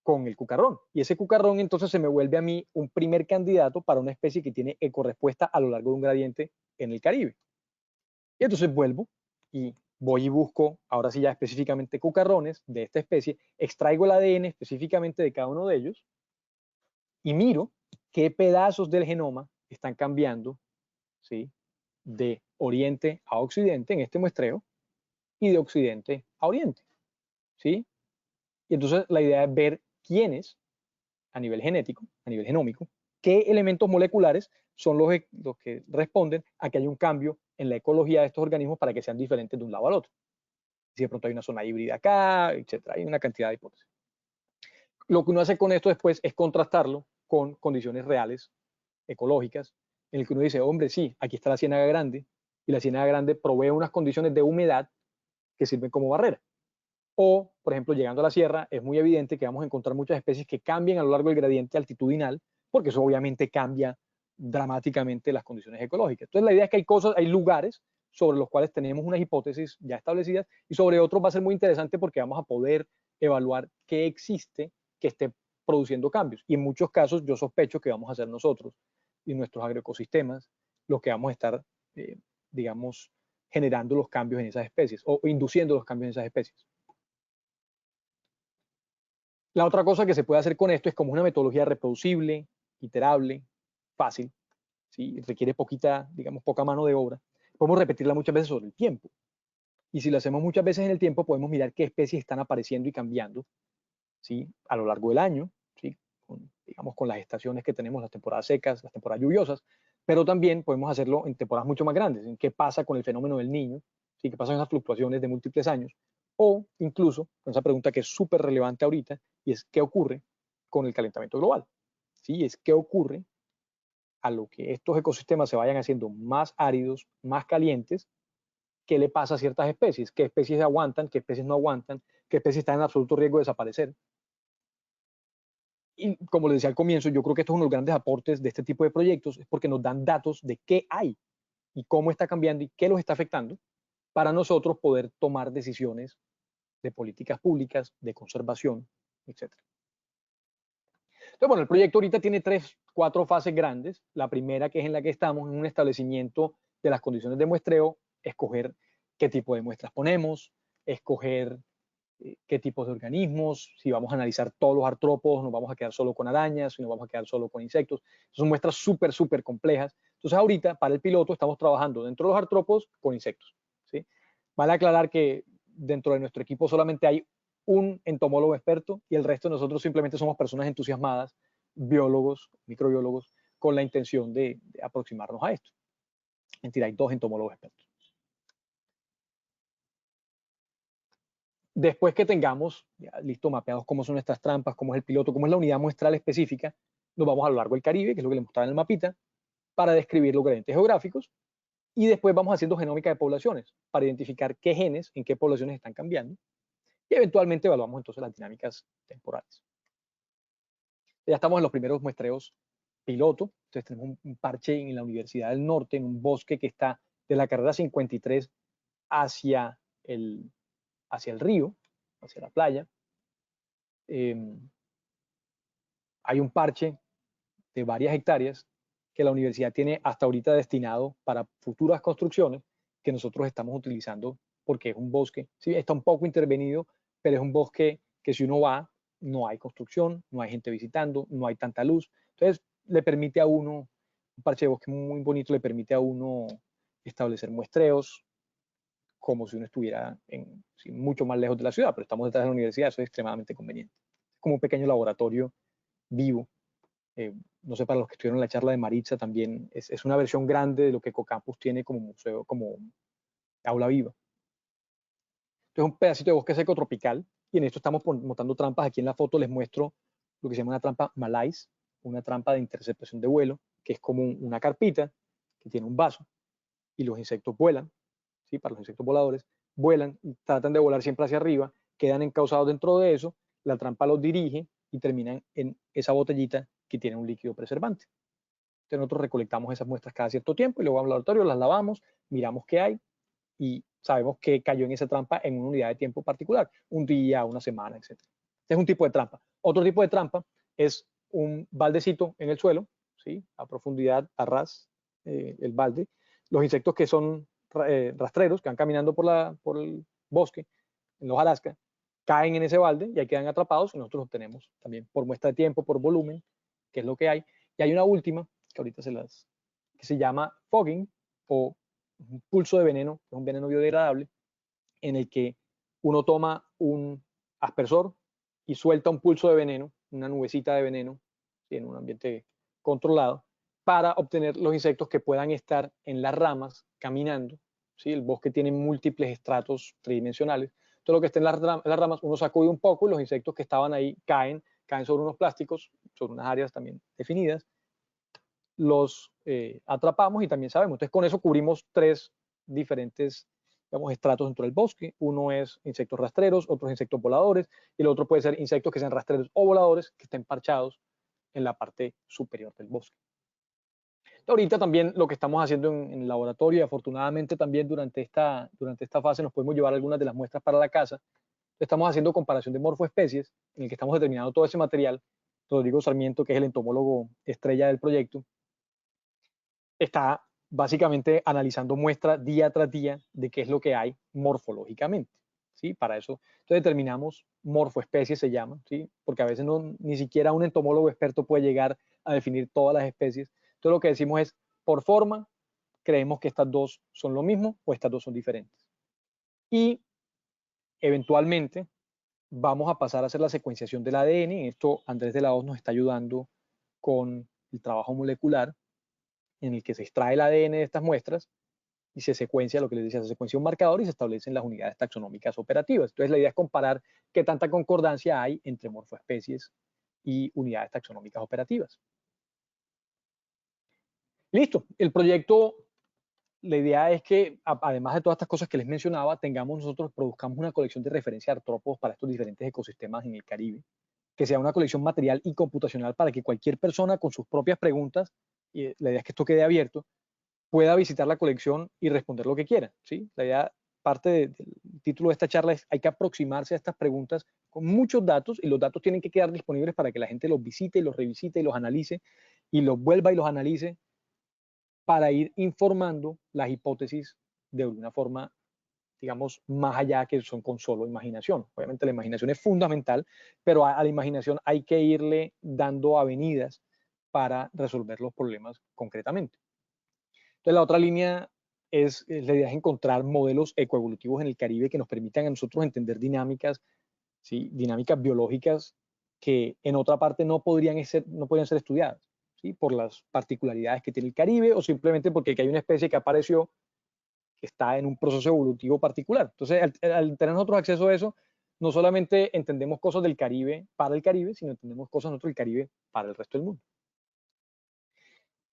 con el cucarrón. Y ese cucarrón entonces se me vuelve a mí un primer candidato para una especie que tiene ecorrespuesta a lo largo de un gradiente en el Caribe. Y entonces vuelvo y voy y busco, ahora sí ya específicamente cucarrones de esta especie, extraigo el ADN específicamente de cada uno de ellos y miro qué pedazos del genoma están cambiando, ¿sí? De oriente a occidente en este muestreo y de occidente a oriente, ¿sí? Y entonces la idea es ver quiénes a nivel genético, a nivel genómico, qué elementos moleculares son los que responden a que haya un cambio en la ecología de estos organismos para que sean diferentes de un lado al otro. Si de pronto hay una zona híbrida acá, etcétera. Hay una cantidad de hipótesis. Lo que uno hace con esto después es contrastarlo con condiciones reales, ecológicas, en el que uno dice, hombre, sí, aquí está la ciénaga grande, y la ciénaga grande provee unas condiciones de humedad que sirven como barrera. O, por ejemplo, llegando a la sierra, es muy evidente que vamos a encontrar muchas especies que cambian a lo largo del gradiente altitudinal, porque eso obviamente cambia dramáticamente las condiciones ecológicas. Entonces, la idea es que hay cosas, hay lugares sobre los cuales tenemos unas hipótesis ya establecidas, y sobre otros va a ser muy interesante porque vamos a poder evaluar qué existe que esté produciendo cambios. Y en muchos casos yo sospecho que vamos a ser nosotros y nuestros agroecosistemas los que vamos a estar, digamos, generando los cambios en esas especies o induciendo los cambios en esas especies. La otra cosa que se puede hacer con esto es como una metodología reproducible, iterable, fácil, ¿sí? Requiere poquita, digamos, poca mano de obra. Podemos repetirla muchas veces sobre el tiempo. Y si lo hacemos muchas veces en el tiempo, podemos mirar qué especies están apareciendo y cambiando, ¿sí? A lo largo del año, ¿sí? Digamos, con las estaciones que tenemos, las temporadas secas, las temporadas lluviosas, pero también podemos hacerlo en temporadas mucho más grandes, en qué pasa con el fenómeno del Niño, ¿sí? Qué pasa con las fluctuaciones de múltiples años, o incluso con esa pregunta que es súper relevante ahorita, y es qué ocurre con el calentamiento global, ¿sí? Es qué ocurre a lo que estos ecosistemas se vayan haciendo más áridos, más calientes, qué le pasa a ciertas especies, qué especies aguantan, qué especies no aguantan, qué especies están en absoluto riesgo de desaparecer. Y como les decía al comienzo, yo creo que esto es uno de los grandes aportes de este tipo de proyectos, es porque nos dan datos de qué hay y cómo está cambiando y qué los está afectando para nosotros poder tomar decisiones de políticas públicas, de conservación, etc. Entonces, bueno, el proyecto ahorita tiene 4 fases grandes. La primera, que es en la que estamos, en un establecimiento de las condiciones de muestreo, escoger qué tipo de muestras ponemos, escoger qué tipos de organismos, si vamos a analizar todos los artrópodos, nos vamos a quedar solo con arañas, si nos vamos a quedar solo con insectos. Son muestras súper complejas. Entonces ahorita, para el piloto, estamos trabajando dentro de los artrópodos con insectos, ¿sí? Vale aclarar que dentro de nuestro equipo solamente hay un entomólogo experto y el resto de nosotros simplemente somos personas entusiasmadas, biólogos, microbiólogos, con la intención de aproximarnos a esto. Mentira, hay 2 entomólogos expertos. Después que tengamos, ya, listo, mapeados cómo son nuestras trampas, cómo es el piloto, cómo es la unidad muestral específica, nos vamos a lo largo del Caribe, que es lo que les mostraba en el mapita, para describir los gradientes geográficos, y después vamos haciendo genómica de poblaciones, para identificar qué genes, en qué poblaciones están cambiando, y eventualmente evaluamos entonces las dinámicas temporales. Ya estamos en los primeros muestreos piloto, entonces tenemos un parche en la Universidad del Norte, en un bosque que está de la carrera 53 hacia el río, hacia la playa. Hay un parche de varias hectáreas que la universidad tiene hasta ahorita destinado para futuras construcciones que nosotros estamos utilizando porque es un bosque, sí, está un poco intervenido, pero es un bosque que si uno va, no hay construcción, no hay gente visitando, no hay tanta luz. Entonces, le permite a uno, un parche de bosque muy bonito, le permite a uno establecer muestreos como si uno estuviera sí, mucho más lejos de la ciudad, pero estamos detrás de la universidad, eso es extremadamente conveniente. Es como un pequeño laboratorio vivo. No sé, para los que estuvieron en la charla de Maritza también, es una versión grande de lo que Ecocampus tiene como museo, como aula viva. Entonces, un pedacito de bosque seco tropical, y en esto estamos montando trampas. Aquí en la foto les muestro lo que se llama una trampa Malais, una trampa de interceptación de vuelo, que es como una carpita que tiene un vaso, y los insectos vuelan, ¿sí? Para los insectos voladores, vuelan y tratan de volar siempre hacia arriba, quedan encausados dentro de eso, la trampa los dirige y terminan en esa botellita que tiene un líquido preservante. Entonces nosotros recolectamos esas muestras cada cierto tiempo y luego vamos al laboratorio, las lavamos, miramos qué hay y sabemos qué cayó en esa trampa en una unidad de tiempo particular, un día, una semana, etc. Este es un tipo de trampa. Otro tipo de trampa es un baldecito en el suelo, ¿sí? A profundidad, a ras, el balde. Los insectos que son rastreros, que van caminando por el bosque, en los Alaska, caen en ese balde y ahí quedan atrapados y nosotros obtenemos también por muestra de tiempo, por volumen, que es lo que hay. Y hay una última, que ahorita que se llama fogging o un pulso de veneno, que es un veneno biodegradable, en el que uno toma un aspersor y suelta un pulso de veneno, una nubecita de veneno, en un ambiente controlado para obtener los insectos que puedan estar en las ramas caminando. ¿Sí? El bosque tiene múltiples estratos tridimensionales. Todo lo que esté en las ramas, uno sacude un poco y los insectos que estaban ahí caen sobre unos plásticos, sobre unas áreas también definidas, los atrapamos y también sabemos. Entonces, con eso cubrimos 3 diferentes, digamos, estratos dentro del bosque. Uno es insectos rastreros, otro es insectos voladores, y el otro puede ser insectos que sean rastreros o voladores que estén parchados en la parte superior del bosque. Ahorita también lo que estamos haciendo en el laboratorio, y afortunadamente también durante esta fase nos podemos llevar algunas de las muestras para la casa. Estamos haciendo comparación de morfoespecies, en el que estamos determinando todo ese material. Rodrigo Sarmiento, que es el entomólogo estrella del proyecto, está básicamente analizando muestras día tras día de qué es lo que hay morfológicamente. ¿Sí? Para eso entonces determinamos morfoespecies, se llaman, ¿sí? Porque a veces ni siquiera un entomólogo experto puede llegar a definir todas las especies. Entonces lo que decimos es, por forma, creemos que estas dos son lo mismo o estas dos son diferentes. Y eventualmente vamos a pasar a hacer la secuenciación del ADN. En esto Andrés de la Hoz nos está ayudando con el trabajo molecular, en el que se extrae el ADN de estas muestras y se secuencia, lo que les decía, se secuencia un marcador y se establecen las unidades taxonómicas operativas. Entonces la idea es comparar qué tanta concordancia hay entre morfoespecies y unidades taxonómicas operativas. Listo, el proyecto, la idea es que además de todas estas cosas que les mencionaba, produzcamos una colección de referencia de artrópodos para estos diferentes ecosistemas en el Caribe, que sea una colección material y computacional para que cualquier persona con sus propias preguntas, y la idea es que esto quede abierto, pueda visitar la colección y responder lo que quiera. ¿Sí? La idea, parte del título de esta charla es: hay que aproximarse a estas preguntas con muchos datos, y los datos tienen que quedar disponibles para que la gente los visite y los revisite y los analice y los vuelva y los analice para ir informando las hipótesis de una forma, digamos, más allá que son con solo imaginación. Obviamente la imaginación es fundamental, pero a la imaginación hay que irle dando avenidas para resolver los problemas concretamente. Entonces la otra línea la idea es encontrar modelos ecoevolutivos en el Caribe que nos permitan a nosotros entender dinámicas, ¿sí? Dinámicas biológicas que en otra parte no podrían ser estudiadas, ¿sí? Por las particularidades que tiene el Caribe o simplemente porque hay una especie que apareció que está en un proceso evolutivo particular. Entonces, al tener nosotros acceso a eso, no solamente entendemos cosas del Caribe para el Caribe, sino entendemos cosas nosotros del Caribe para el resto del mundo.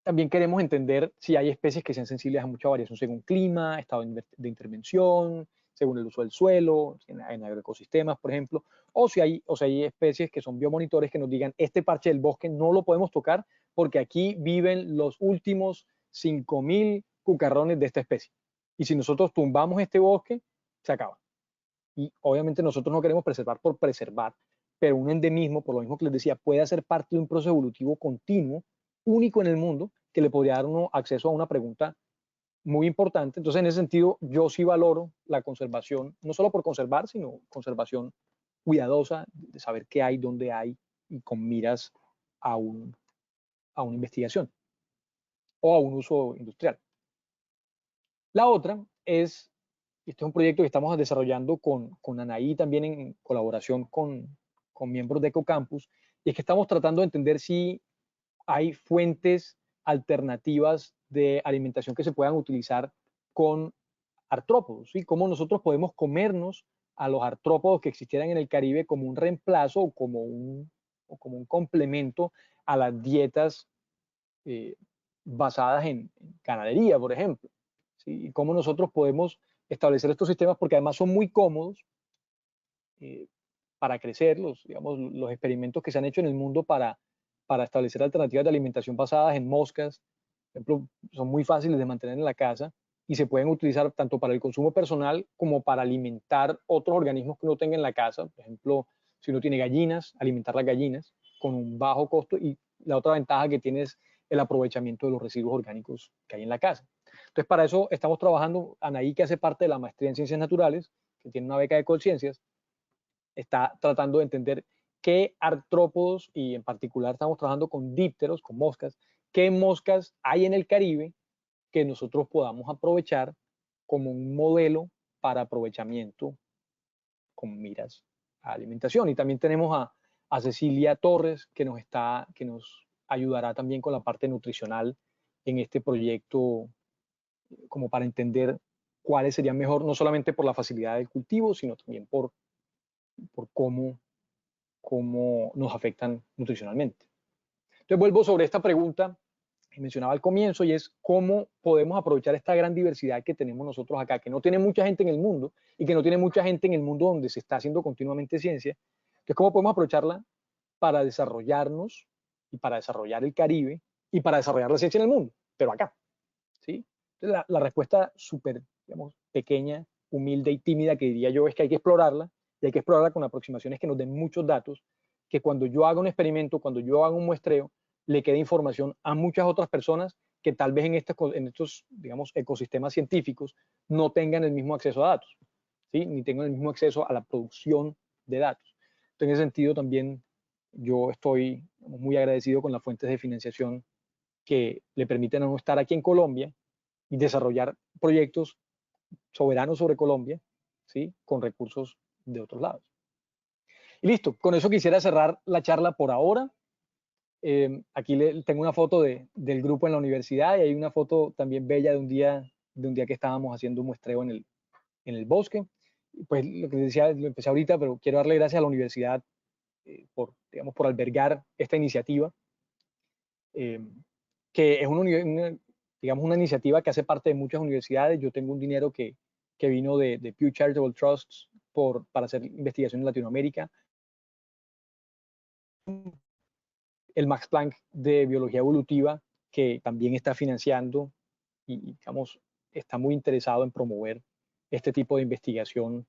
También queremos entender si hay especies que sean sensibles a mucha variación según clima, estado de intervención, según el uso del suelo, en agroecosistemas, por ejemplo, o si hay especies que son biomonitores que nos digan: este parche del bosque no lo podemos tocar porque aquí viven los últimos 5.000 cucarrones de esta especie. Y si nosotros tumbamos este bosque, se acaba. Y obviamente nosotros no queremos preservar por preservar, pero un endemismo, por lo mismo que les decía, puede ser parte de un proceso evolutivo continuo, único en el mundo, que le podría dar uno acceso a una pregunta muy importante. Entonces, en ese sentido, yo sí valoro la conservación, no solo por conservar, sino conservación cuidadosa, de saber qué hay, dónde hay, y con miras a una investigación o a un uso industrial. La otra es, este es un proyecto que estamos desarrollando con Anaí, también en colaboración con miembros de Ecocampus, y es que estamos tratando de entender si hay fuentes alternativas de alimentación que se puedan utilizar con artrópodos, ¿sí? Cómo nosotros podemos comernos a los artrópodos que existieran en el Caribe como un reemplazo o como un complemento a las dietas basadas en ganadería, por ejemplo. ¿Sí? Y cómo nosotros podemos establecer estos sistemas, porque además son muy cómodos eh, para crecer. Digamos, los experimentos que se han hecho en el mundo para establecer alternativas de alimentación basadas en moscas, por ejemplo, son muy fáciles de mantener en la casa y se pueden utilizar tanto para el consumo personal como para alimentar otros organismos que uno tenga en la casa. Por ejemplo, si uno tiene gallinas, alimentar las gallinas con un bajo costo, y la otra ventaja que tiene es el aprovechamiento de los residuos orgánicos que hay en la casa. Entonces, para eso estamos trabajando. Anaí, que hace parte de la maestría en Ciencias Naturales, que tiene una beca de Ecociencias, está tratando de entender qué artrópodos, y en particular estamos trabajando con dípteros, con moscas, qué moscas hay en el Caribe que nosotros podamos aprovechar como un modelo para aprovechamiento con miras a alimentación. Y también tenemos a Cecilia Torres, que nos ayudará también con la parte nutricional en este proyecto, como para entender cuáles serían mejor, no solamente por la facilidad del cultivo, sino también por cómo nos afectan nutricionalmente. Entonces vuelvo sobre esta pregunta que mencionaba al comienzo, y es cómo podemos aprovechar esta gran diversidad que tenemos nosotros acá, que no tiene mucha gente en el mundo y que no tiene mucha gente en el mundo donde se está haciendo continuamente ciencia. Entonces, ¿cómo podemos aprovecharla para desarrollarnos y para desarrollar el Caribe y para desarrollar la ciencia en el mundo, pero acá? ¿Sí? Entonces, la respuesta súper, digamos, pequeña, humilde y tímida que diría yo es que hay que explorarla, y hay que explorarla con aproximaciones que nos den muchos datos, que cuando yo haga un experimento, cuando yo haga un muestreo, le quede información a muchas otras personas que tal vez en estos digamos, ecosistemas científicos no tengan el mismo acceso a datos, ¿sí? Ni tengan el mismo acceso a la producción de datos. Entonces, en ese sentido también yo estoy muy agradecido con las fuentes de financiación que le permiten a uno estar aquí en Colombia y desarrollar proyectos soberanos sobre Colombia, ¿sí? Con recursos de otros lados. Y listo, con eso quisiera cerrar la charla por ahora. Aquí tengo una foto del grupo en la universidad, y hay una foto también bella de un día que estábamos haciendo un muestreo en el bosque. Pues lo que decía, lo empecé ahorita, pero quiero darle gracias a la universidad digamos, por albergar esta iniciativa, que es digamos, una iniciativa que hace parte de muchas universidades. Yo tengo un dinero que vino de Pew Charitable Trusts para hacer investigación en Latinoamérica. El Max Planck de Biología Evolutiva, que también está financiando y, digamos, está muy interesado en promover este tipo de investigación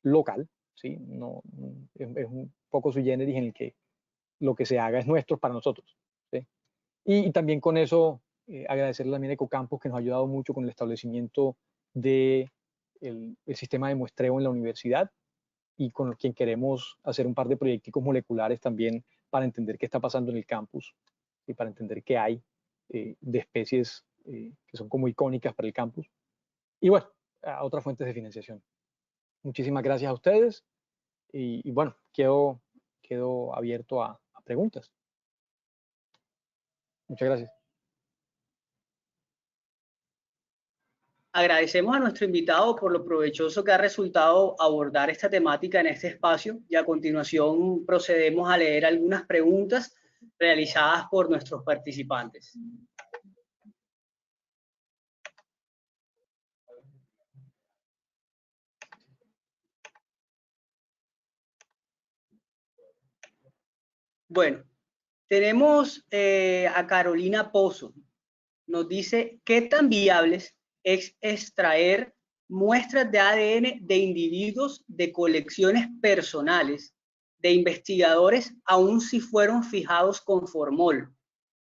local, ¿sí? No, es un poco sui generis en el que lo que se haga es nuestro para nosotros, ¿sí? Y también con eso, agradecerle también a Ecocampus, que nos ha ayudado mucho con el establecimiento del sistema de muestreo en la universidad, y con quien queremos hacer un par de proyecticos moleculares también para entender qué está pasando en el campus y para entender qué hay de especies que son como icónicas para el campus. Y bueno, a otras fuentes de financiación. Muchísimas gracias a ustedes, y bueno, quedo abierto a preguntas. Muchas gracias. Agradecemos a nuestro invitado por lo provechoso que ha resultado abordar esta temática en este espacio, y a continuación procedemos a leer algunas preguntas realizadas por nuestros participantes. Bueno, tenemos a Carolina Pozo. Nos dice: ¿qué tan viables es extraer muestras de ADN de individuos de colecciones personales de investigadores, aun si fueron fijados con formol?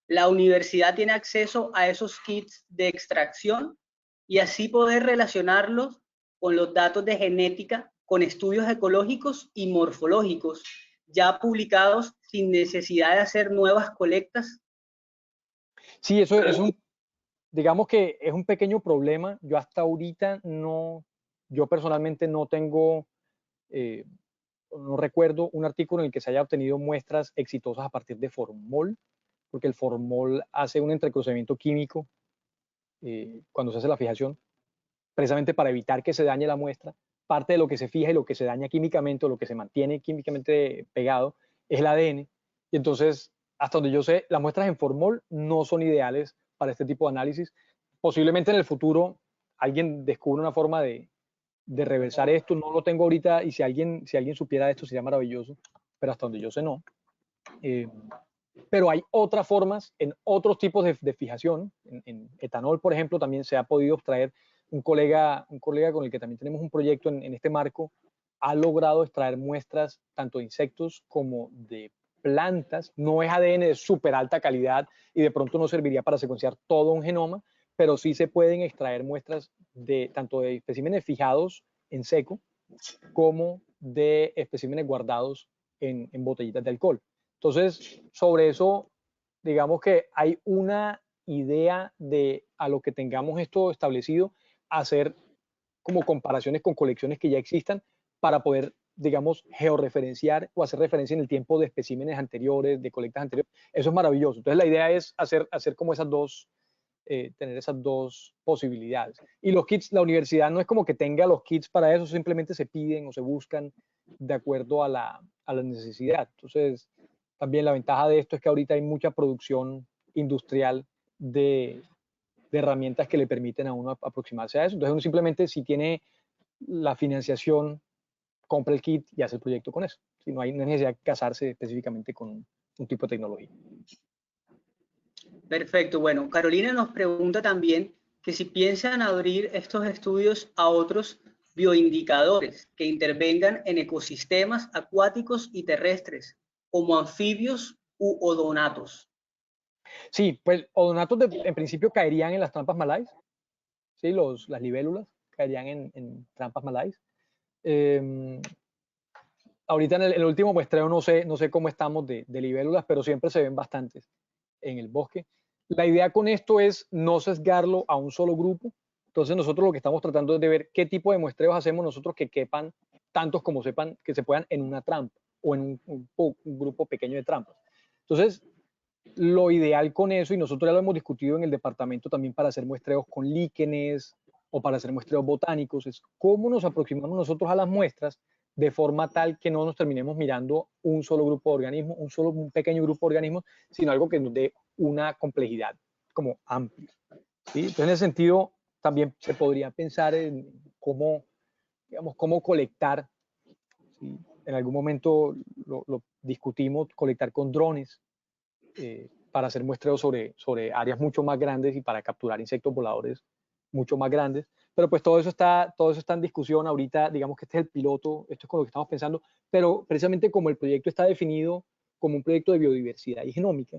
¿La universidad tiene acceso a esos kits de extracción y así poder relacionarlos con los datos de genética, con estudios ecológicos y morfológicos ya publicados, sin necesidad de hacer nuevas colectas? Sí, eso es digamos que es un pequeño problema. Yo hasta ahorita yo personalmente no tengo, no recuerdo un artículo en el que se haya obtenido muestras exitosas a partir de formol, porque el formol hace un entrecruzamiento químico cuando se hace la fijación, precisamente para evitar que se dañe la muestra. Parte de lo que se fija y lo que se daña químicamente, o lo que se mantiene químicamente pegado, es el ADN. Y entonces, hasta donde yo sé, las muestras en formol no son ideales para este tipo de análisis. Posiblemente en el futuro alguien descubra una forma de reversar esto. No lo tengo ahorita, y si alguien supiera esto sería maravilloso, pero hasta donde yo sé no. Pero hay otras formas en otros tipos de fijación. En etanol, por ejemplo, también se ha podido extraer. Un colega con el que también tenemos un proyecto en este marco ha logrado extraer muestras tanto de insectos como de plantas. No es ADN de súper alta calidad y de pronto no serviría para secuenciar todo un genoma, pero sí se pueden extraer muestras tanto de especímenes fijados en seco como de especímenes guardados en botellitas de alcohol. Entonces, sobre eso, digamos que hay una idea de, a lo que tengamos esto establecido, hacer como comparaciones con colecciones que ya existan, para poder digamos, georreferenciar o hacer referencia en el tiempo de especímenes anteriores, de colectas anteriores. Eso es maravilloso. Entonces la idea es hacer como esas dos, tener esas dos posibilidades. Y los kits, la universidad no es como que tenga los kits para eso, simplemente se piden o se buscan de acuerdo a la necesidad. Entonces, también la ventaja de esto es que ahorita hay mucha producción industrial de herramientas que le permiten a uno aproximarse a eso. Entonces uno simplemente, si tiene la financiación, compra el kit y hace el proyecto con eso. Si no hay necesidad de casarse específicamente con un tipo de tecnología. Perfecto. Bueno, Carolina nos pregunta también que si piensan abrir estos estudios a otros bioindicadores que intervengan en ecosistemas acuáticos y terrestres, como anfibios u odonatos. Sí, pues odonatos en principio caerían en las trampas malayas, ¿sí? Las libélulas caerían en trampas malayas. Ahorita en el último muestreo no sé cómo estamos de libélulas, pero siempre se ven bastantes en el bosque. La idea con esto es no sesgarlo a un solo grupo. Entonces nosotros lo que estamos tratando es de ver qué tipo de muestreos hacemos nosotros que quepan tantos como sepan que se puedan en una trampa o en un grupo pequeño de trampas. Entonces, lo ideal con eso, y nosotros ya lo hemos discutido en el departamento también para hacer muestreos con líquenes o para hacer muestreos botánicos, es cómo nos aproximamos nosotros a las muestras de forma tal que no nos terminemos mirando un solo grupo de organismos, un pequeño grupo de organismos, sino algo que nos dé una complejidad como amplia. ¿Sí? Entonces, en ese sentido, también se podría pensar en cómo, digamos, cómo colectar. ¿Sí? En algún momento lo discutimos, colectar con drones para hacer muestreos sobre áreas mucho más grandes y para capturar insectos voladores mucho más grandes. Pero pues todo eso está en discusión ahorita. Digamos que este es el piloto, esto es con lo que estamos pensando, pero precisamente como el proyecto está definido como un proyecto de biodiversidad y genómica,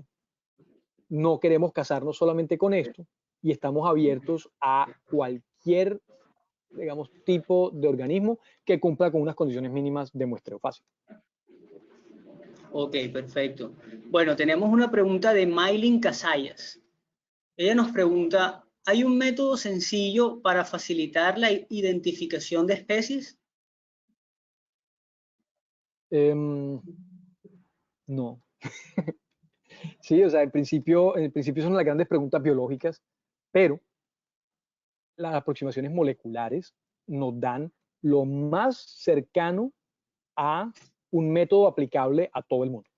no queremos casarnos solamente con esto y estamos abiertos a cualquier, digamos, tipo de organismo que cumpla con unas condiciones mínimas de muestreo fácil. Ok, perfecto. Bueno, tenemos una pregunta de Maylin Casayas. Ella nos pregunta, ¿hay un método sencillo para facilitar la identificación de especies? No. Sí, o sea, en principio son las grandes preguntas biológicas, pero las aproximaciones moleculares nos dan lo más cercano a un método aplicable a todo el mundo.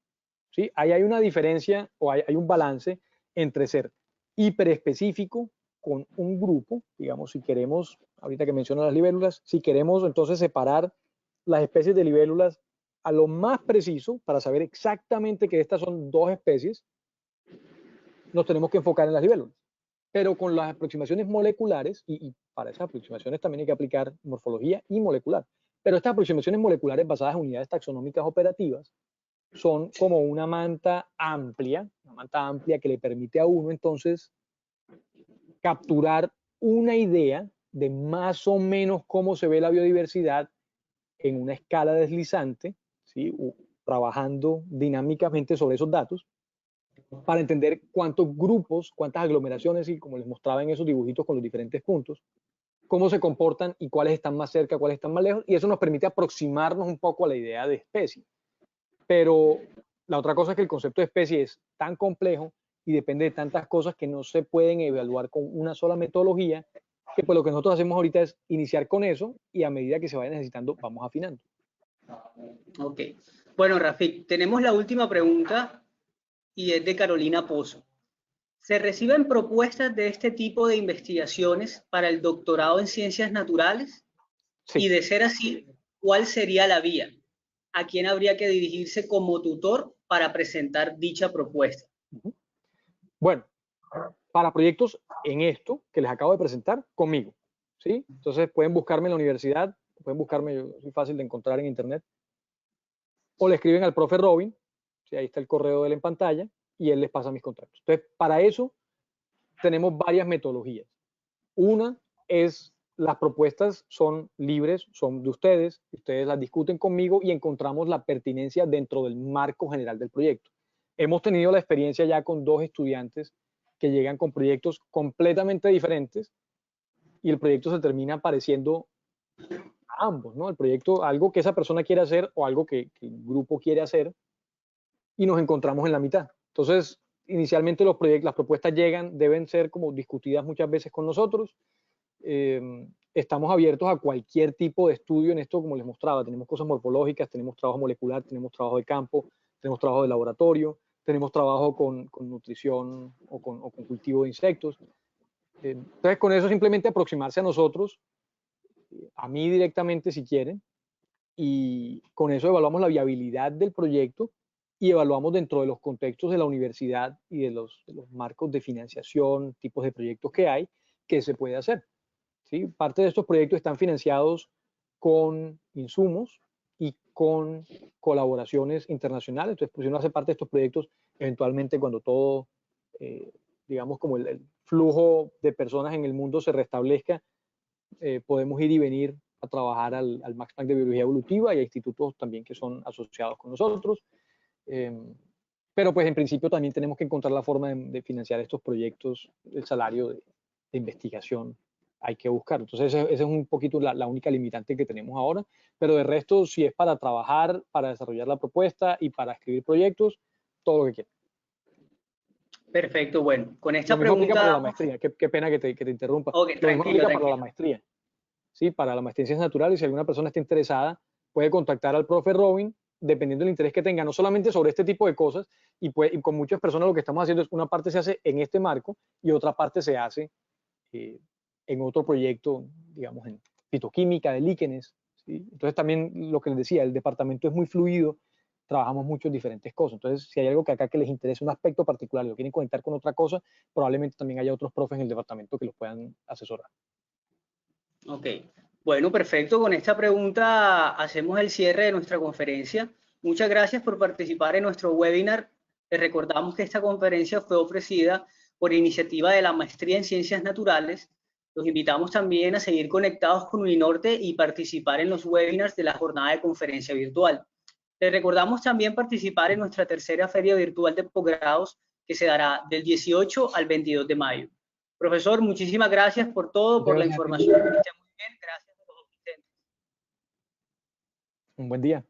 ¿Sí? Ahí hay una diferencia o hay un balance entre ser hiperespecífico con un grupo, digamos, si queremos, ahorita que menciono las libélulas, si queremos entonces separar las especies de libélulas a lo más preciso para saber exactamente que estas son dos especies, nos tenemos que enfocar en las libélulas. Pero con las aproximaciones moleculares, y para esas aproximaciones también hay que aplicar morfología y molecular, pero estas aproximaciones moleculares basadas en unidades taxonómicas operativas son como una manta amplia que le permite a uno entonces capturar una idea de más o menos cómo se ve la biodiversidad en una escala deslizante, ¿sí? Trabajando dinámicamente sobre esos datos, para entender cuántos grupos, cuántas aglomeraciones, y como les mostraba en esos dibujitos con los diferentes puntos, cómo se comportan y cuáles están más cerca, cuáles están más lejos, y eso nos permite aproximarnos un poco a la idea de especie. Pero la otra cosa es que el concepto de especie es tan complejo y depende de tantas cosas que no se pueden evaluar con una sola metodología, que pues lo que nosotros hacemos ahorita es iniciar con eso y a medida que se vaya necesitando vamos afinando. Ok. Bueno, Rafik, tenemos la última pregunta y es de Carolina Pozo. ¿Se reciben propuestas de este tipo de investigaciones para el doctorado en ciencias naturales? Sí. Y de ser así, ¿cuál sería la vía? ¿A quién habría que dirigirse como tutor para presentar dicha propuesta? Bueno, para proyectos en esto que les acabo de presentar, conmigo, ¿sí? Entonces pueden buscarme en la universidad, pueden buscarme, yo soy fácil de encontrar en internet, o le escriben al profe Robin, ¿sí? Ahí está el correo de él en pantalla, y él les pasa mis contactos. Entonces, para eso tenemos varias metodologías. Una es, las propuestas son libres, son de ustedes las discuten conmigo y encontramos la pertinencia dentro del marco general del proyecto. Hemos tenido la experiencia ya con 2 estudiantes que llegan con proyectos completamente diferentes y el proyecto se termina pareciendo a ambos, ¿no? El proyecto, algo que esa persona quiere hacer o algo que el grupo quiere hacer, y nos encontramos en la mitad. Entonces, inicialmente las propuestas llegan, deben ser como discutidas muchas veces con nosotros. Estamos abiertos a cualquier tipo de estudio en esto, como les mostraba. Tenemos cosas morfológicas, tenemos trabajo molecular, tenemos trabajo de campo, tenemos trabajo de laboratorio, tenemos trabajo con nutrición o con cultivo de insectos. Entonces, con eso simplemente aproximarse a nosotros, a mí directamente si quieren, y con eso evaluamos la viabilidad del proyecto y evaluamos dentro de los contextos de la universidad y de los marcos de financiación, tipos de proyectos que hay, qué se puede hacer. ¿Sí? Parte de estos proyectos están financiados con insumos y con colaboraciones internacionales. Entonces, pues, si uno hace parte de estos proyectos, eventualmente cuando todo, digamos, como el flujo de personas en el mundo se restablezca, podemos ir y venir a trabajar al Max Planck de Biología Evolutiva y a institutos también que son asociados con nosotros. Pero pues en principio también tenemos que encontrar la forma de financiar estos proyectos, el salario de investigación hay que buscar. Entonces esa es un poquito la única limitante que tenemos ahora, pero de resto si es para trabajar, para desarrollar la propuesta y para escribir proyectos, todo lo que quieran. Perfecto, bueno, con esta Lo mismo aplica para pregunta... la maestría, qué pena que te interrumpa. Ok, Lo mismo tranquilo, aplica para la tranquilo. maestría. ¿Sí? Para la maestría en ciencias naturales, si alguna persona está interesada, puede contactar al profe Robin, dependiendo del interés que tenga, no solamente sobre este tipo de cosas, y con muchas personas lo que estamos haciendo es una parte se hace en este marco y otra parte se hace en otro proyecto, digamos, en fitoquímica de líquenes. ¿Sí? Entonces también lo que les decía, el departamento es muy fluido, trabajamos mucho en diferentes cosas. Entonces, si hay algo que acá que les interese un aspecto particular y lo quieren conectar con otra cosa, probablemente también haya otros profes en el departamento que los puedan asesorar. Ok, bueno, perfecto. Con esta pregunta hacemos el cierre de nuestra conferencia. Muchas gracias por participar en nuestro webinar. Les recordamos que esta conferencia fue ofrecida por iniciativa de la Maestría en Ciencias Naturales. Los invitamos también a seguir conectados con Uninorte y participar en los webinars de la jornada de conferencia virtual. Les recordamos también participar en nuestra tercera feria virtual de posgrados que se dará del 18 al 22 de mayo. Profesor, muchísimas gracias por todo, Muchas por la gracias a ti. información. Que esté muy bien. Gracias a todos los asistentes. Un buen día.